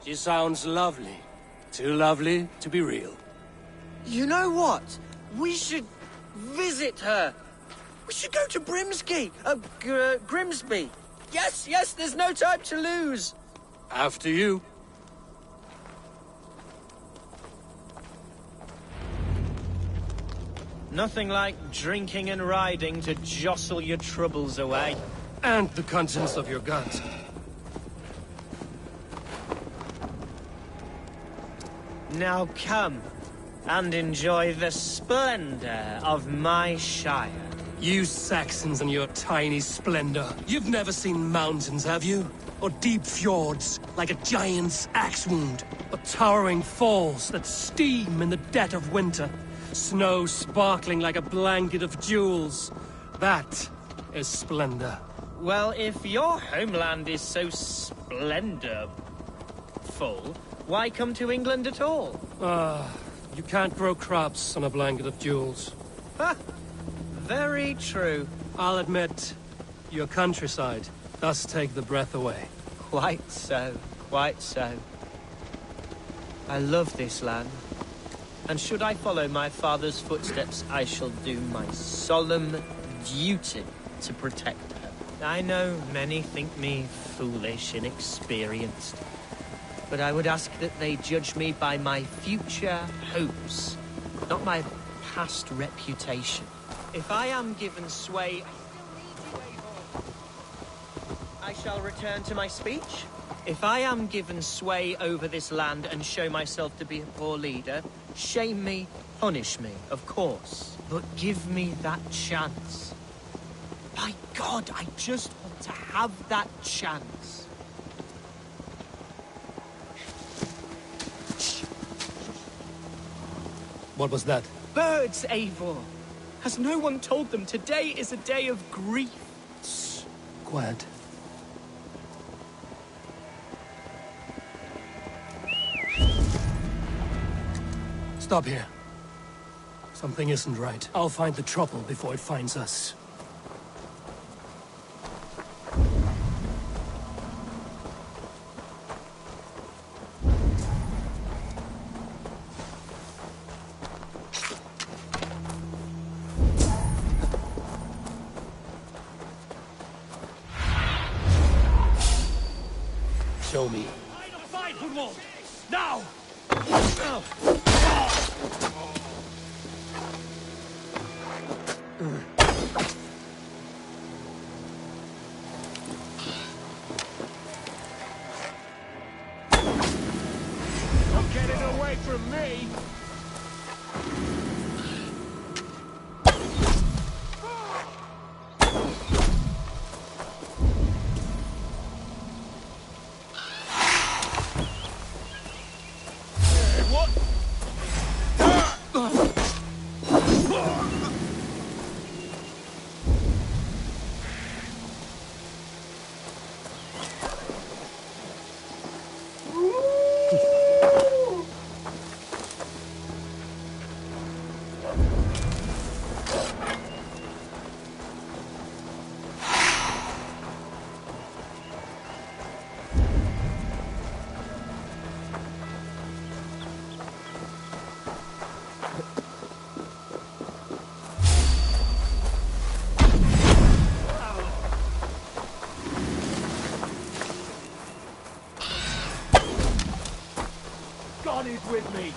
She sounds lovely. Too lovely to be real. You know what? We should visit her. We should go to Grimsby. Yes, there's no time to lose. After you. Nothing like drinking and riding to jostle your troubles away. And the contents of your gut. Now come and enjoy the splendor of my shire. You Saxons and your tiny splendor. You've never seen mountains, have you? Or deep fjords, like a giant's axe wound. Or towering falls that steam in the dead of winter. Snow sparkling like a blanket of jewels. That is splendor. Well, if your homeland is so splendorful, why come to England at all? You can't grow crops on a blanket of jewels. Ha! Very true. I'll admit, your countryside does take the breath away. Quite so, quite so. I love this land. And should I follow my father's footsteps, I shall do my solemn duty to protect her. I know many think me foolish, inexperienced, but I would ask that they judge me by my future hopes, not my past reputation. If I am given sway, I shall return to my speech. If I am given sway over this land and show myself to be a poor leader, shame me, punish me, of course. But give me that chance. By God, I just want to have that chance. What was that? Birds, Eivor. Has no one told them today is a day of grief? Shh. Quiet. Stop here. Something isn't right. I'll find the trouble before it finds us. Show me. Fight, Gunwald! Now! You're getting away from me! God is with me.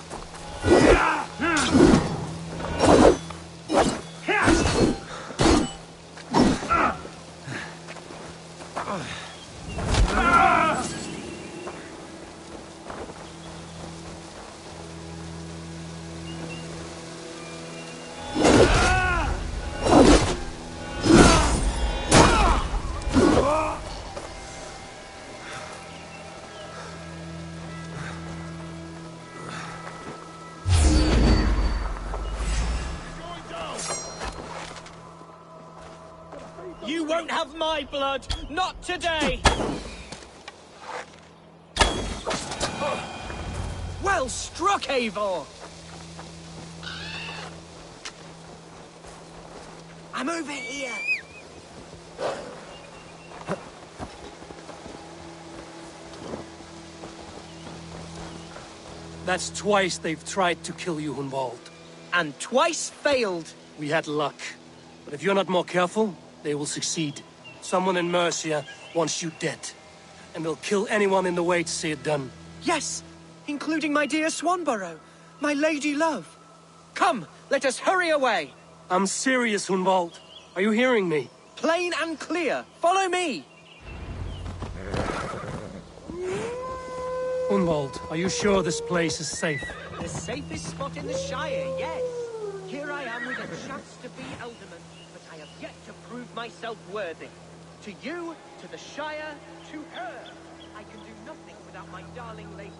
have my blood! Not today! Well struck, Eivor! I'm over here! That's twice they've tried to kill you, Hunwald. And twice failed. We had luck. But if you're not more careful, they will succeed. Someone in Mercia wants you dead. And they'll kill anyone in the way to see it done. Yes, including my dear Swanborough, my lady love. Come, let us hurry away. I'm serious, Hunwald. Are you hearing me? Plain and clear. Follow me. Hunwald, are you sure this place is safe? The safest spot in the Shire, yes. Here I am with a chance to be Alderman, but I have yet to prove myself worthy. To you, to the Shire, to her. I can do nothing without my darling lady.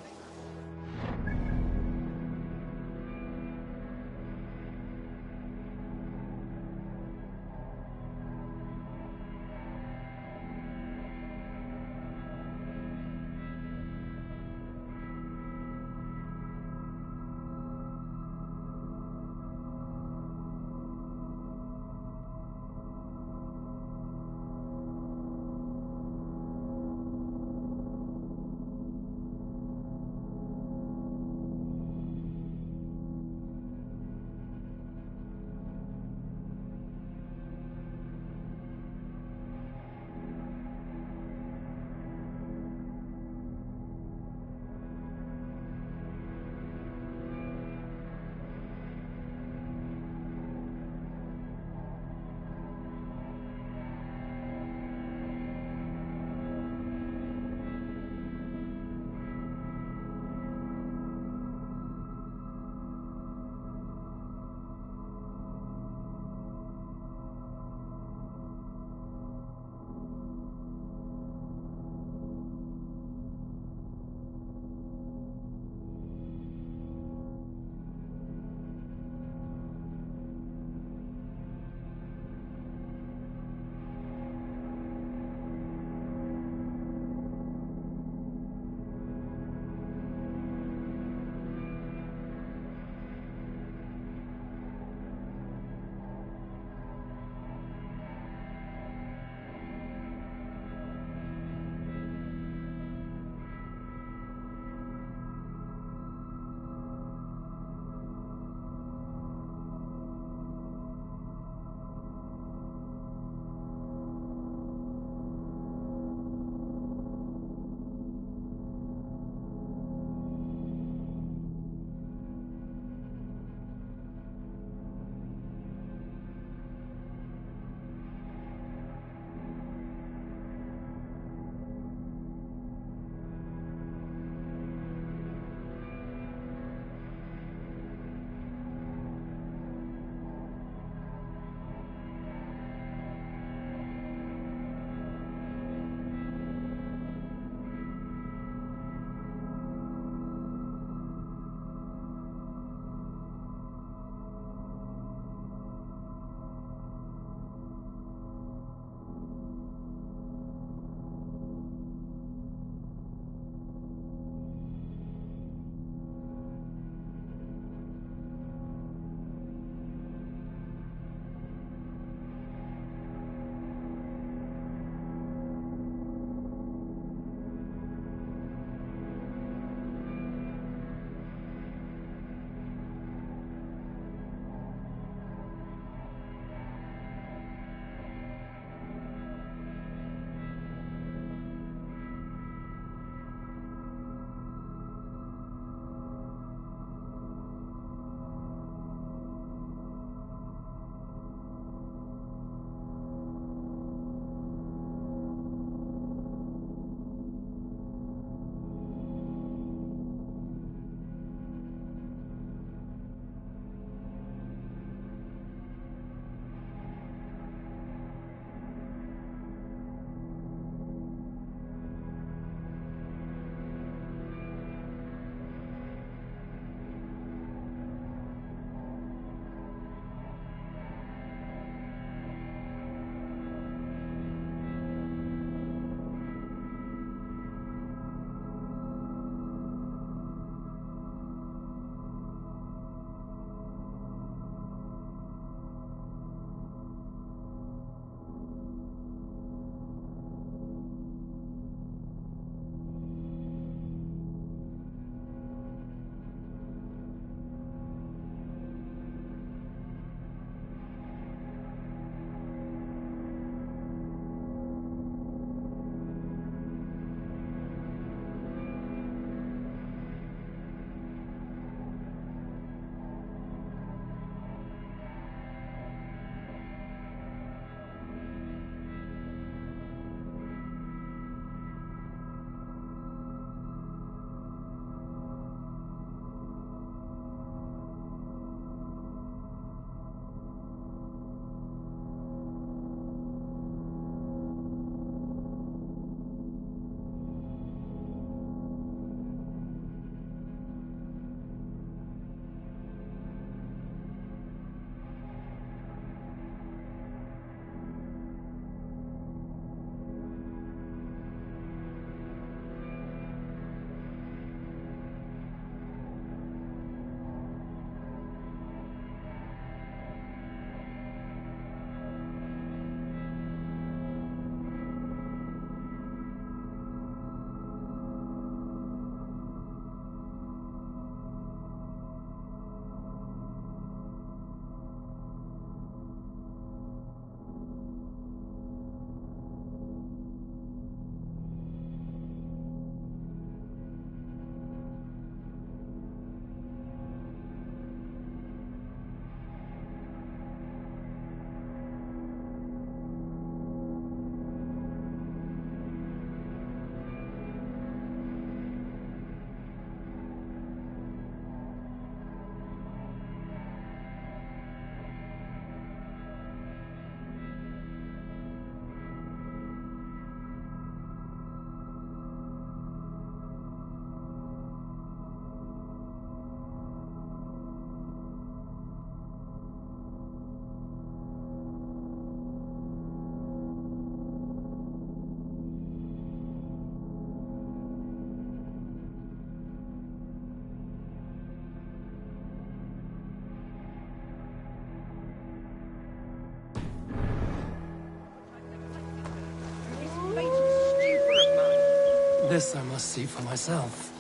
This I must see for myself.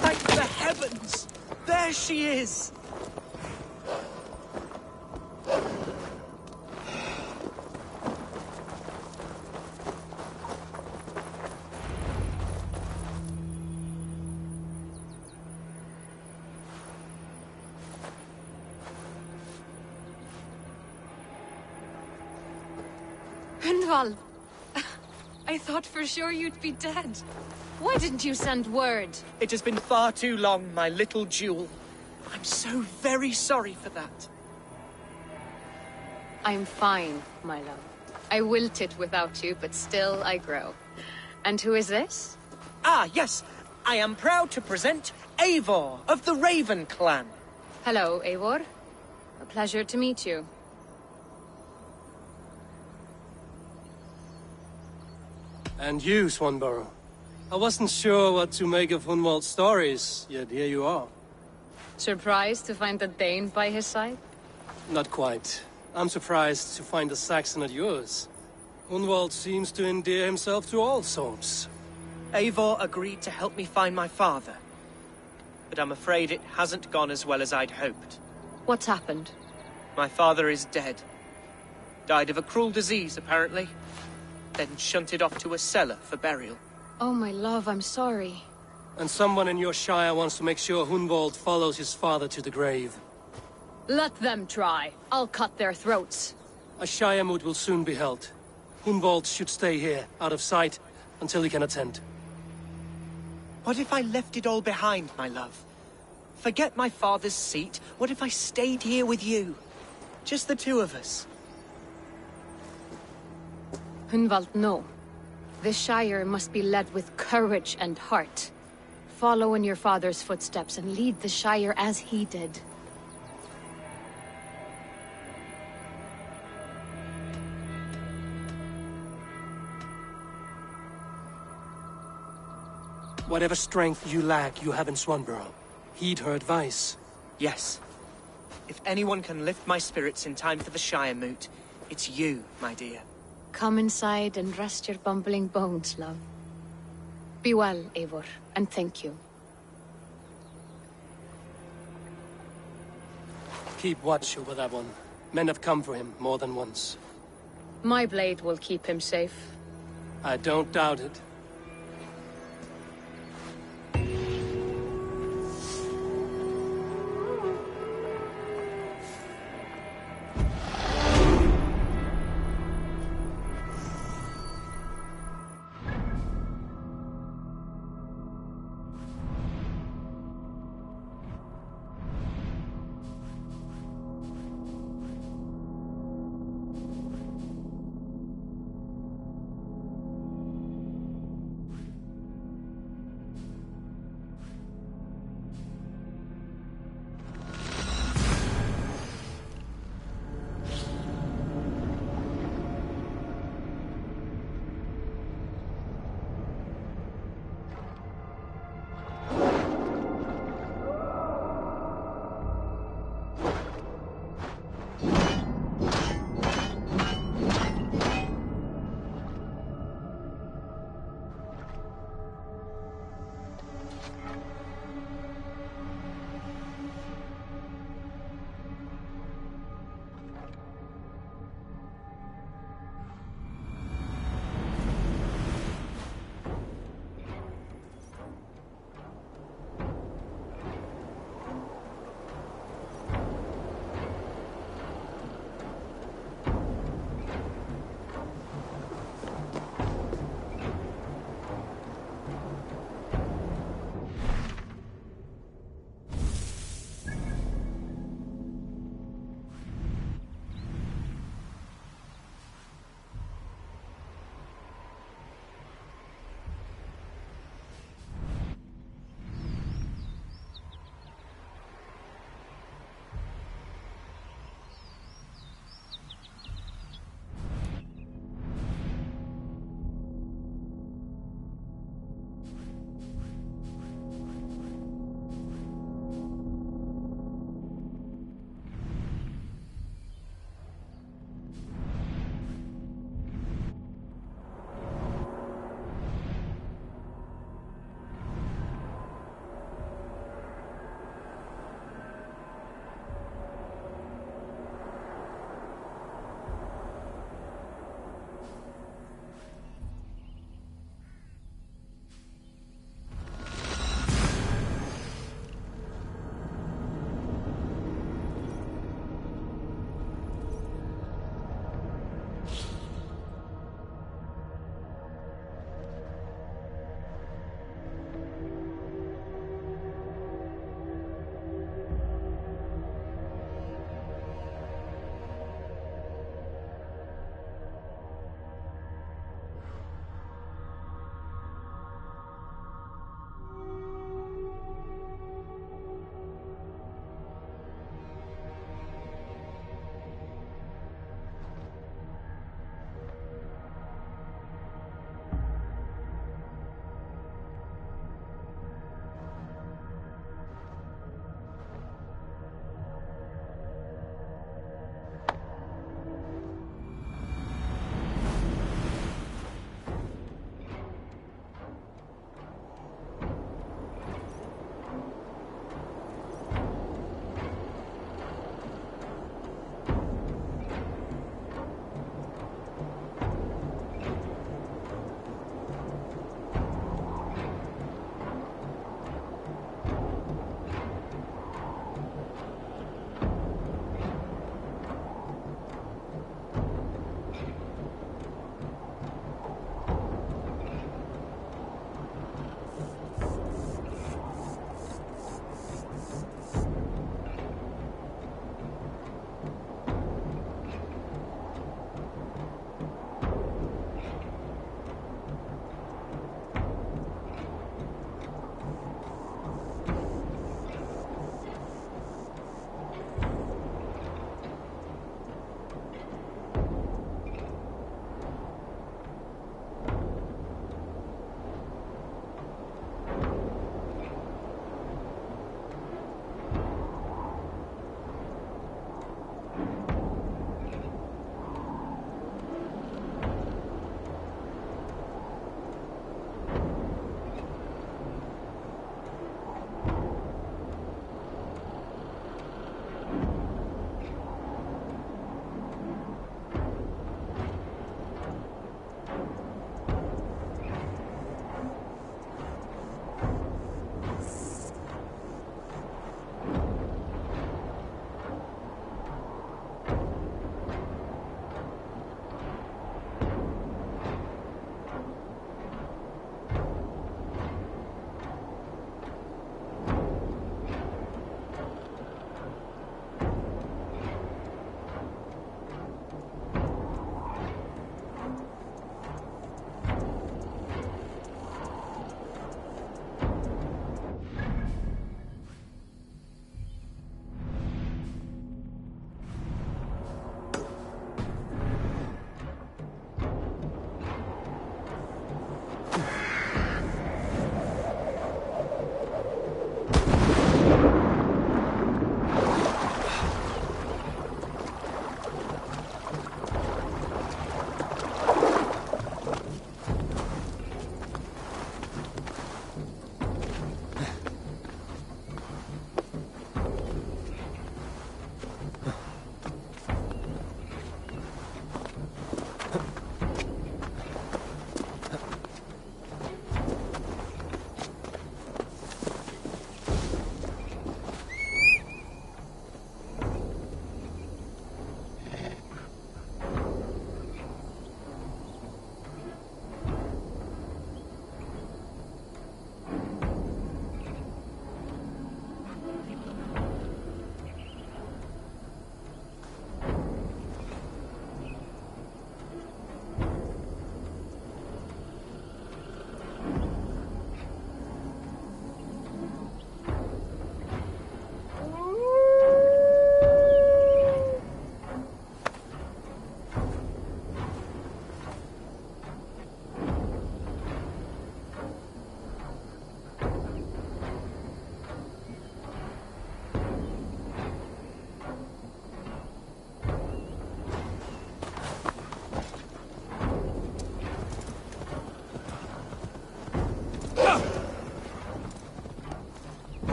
Thank the heavens! There she is! Gunvald! I thought for sure you'd be dead. Why didn't you send word? It has been far too long, my little jewel. I'm so very sorry for that. I'm fine, my love. I wilted without you, but still I grow. And who is this? Ah, yes. I am proud to present Eivor of the Raven clan. Hello, Eivor. A pleasure to meet you. And you, Swanborough. I wasn't sure what to make of Hunwald's stories, yet here you are. Surprised to find a Dane by his side? Not quite. I'm surprised to find a Saxon at yours. Hunwald seems to endear himself to all sorts. Eivor agreed to help me find my father. But I'm afraid it hasn't gone as well as I'd hoped. What's happened? My father is dead. Died of a cruel disease, apparently. Then shunted off to a cellar for burial. Oh, my love, I'm sorry. And someone in your shire wants to make sure Hunwald follows his father to the grave. Let them try. I'll cut their throats. A shire moot will soon be held. Hunwald should stay here, out of sight, until he can attend. What if I left it all behind, my love? Forget my father's seat. What if I stayed here with you? Just the two of us. Hunwald, no. This Shire must be led with courage and heart. Follow in your father's footsteps and lead the Shire as he did. Whatever strength you lack, you have in Swanborough. Heed her advice. Yes. If anyone can lift my spirits in time for the Shire moot, it's you, my dear. Come inside and rest your bumbling bones, love. Be well, Eivor, and thank you. Keep watch over that one. Men have come for him more than once. My blade will keep him safe. I don't doubt it.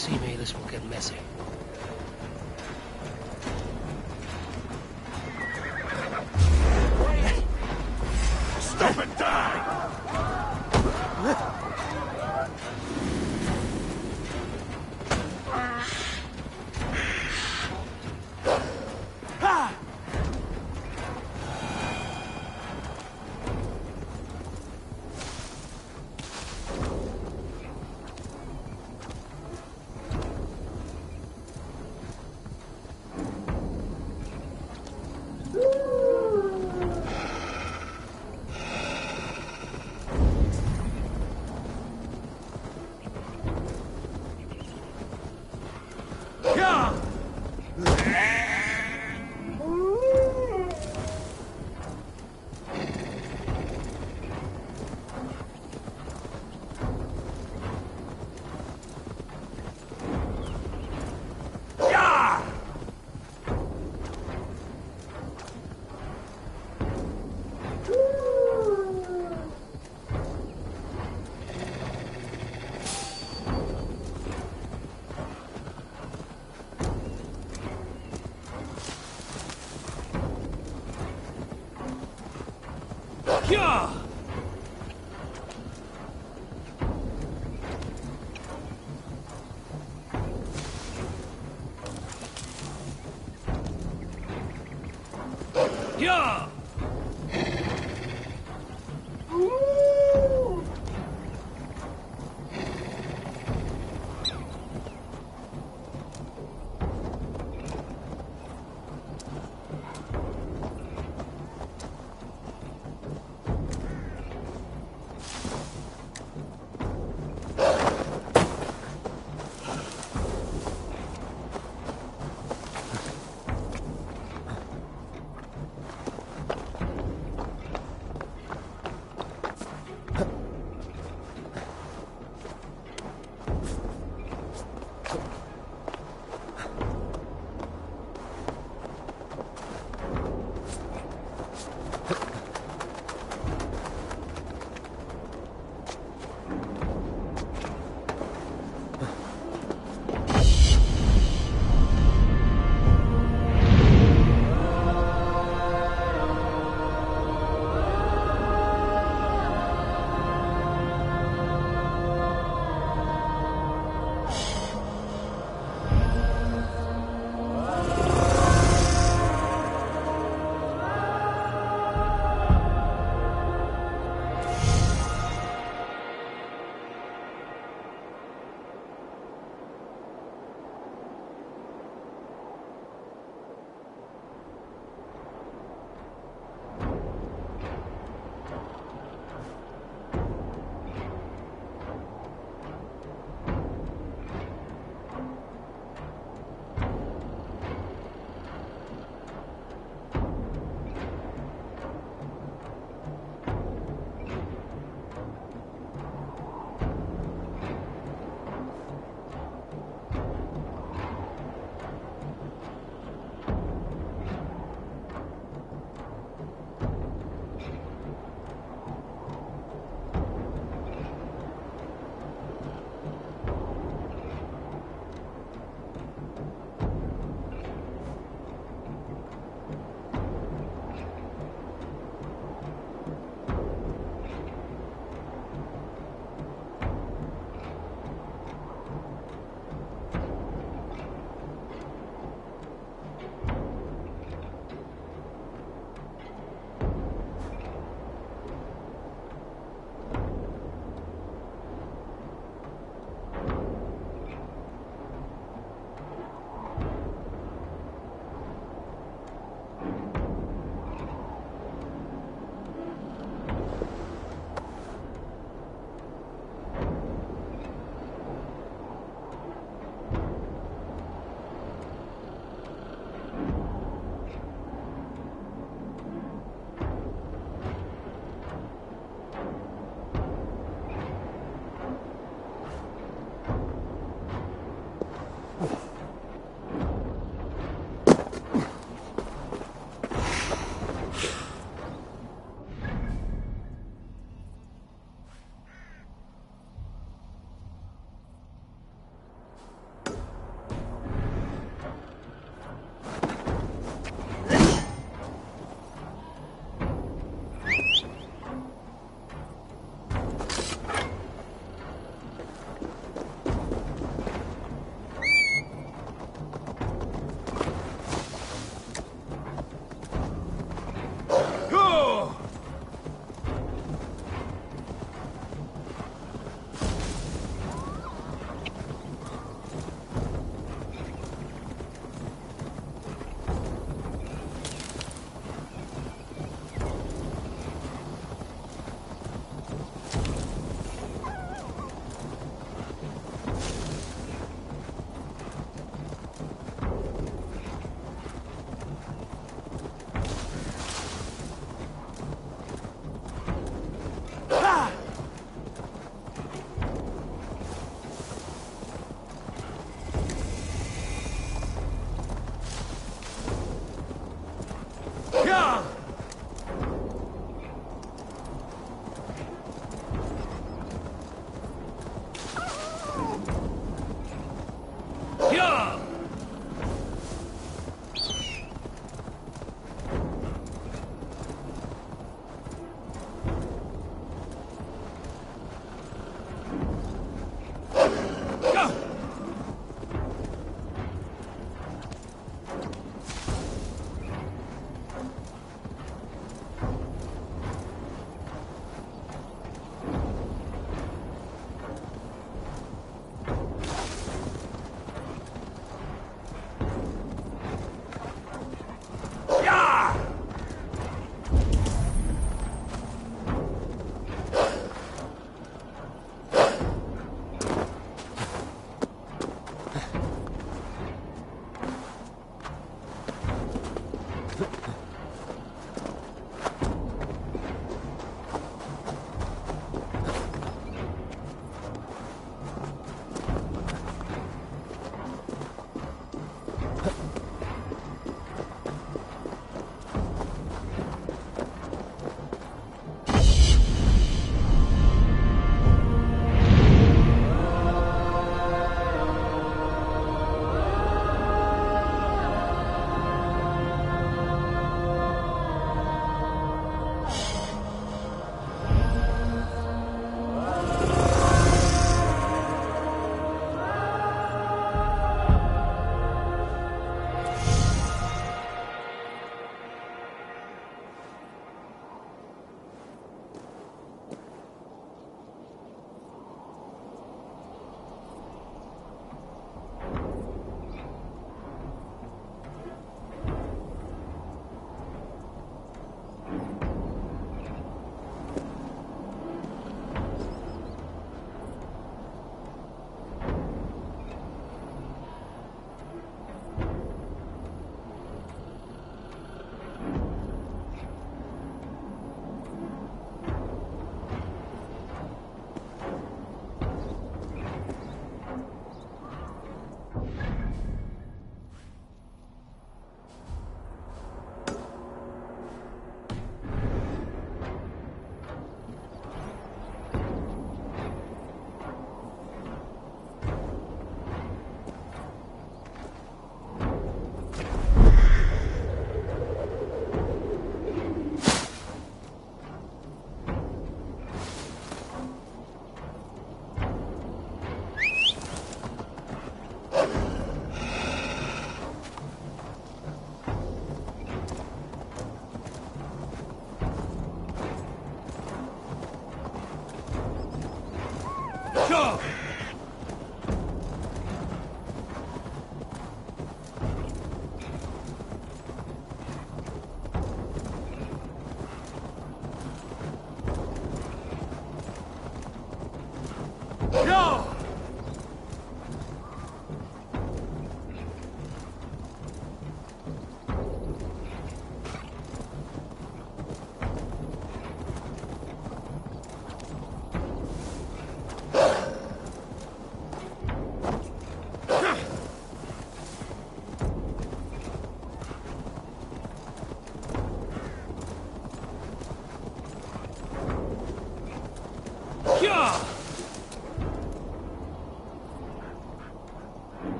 see me, this will get messy. Stop and die! Yeah! Yeah!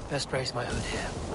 Best brace my hood here.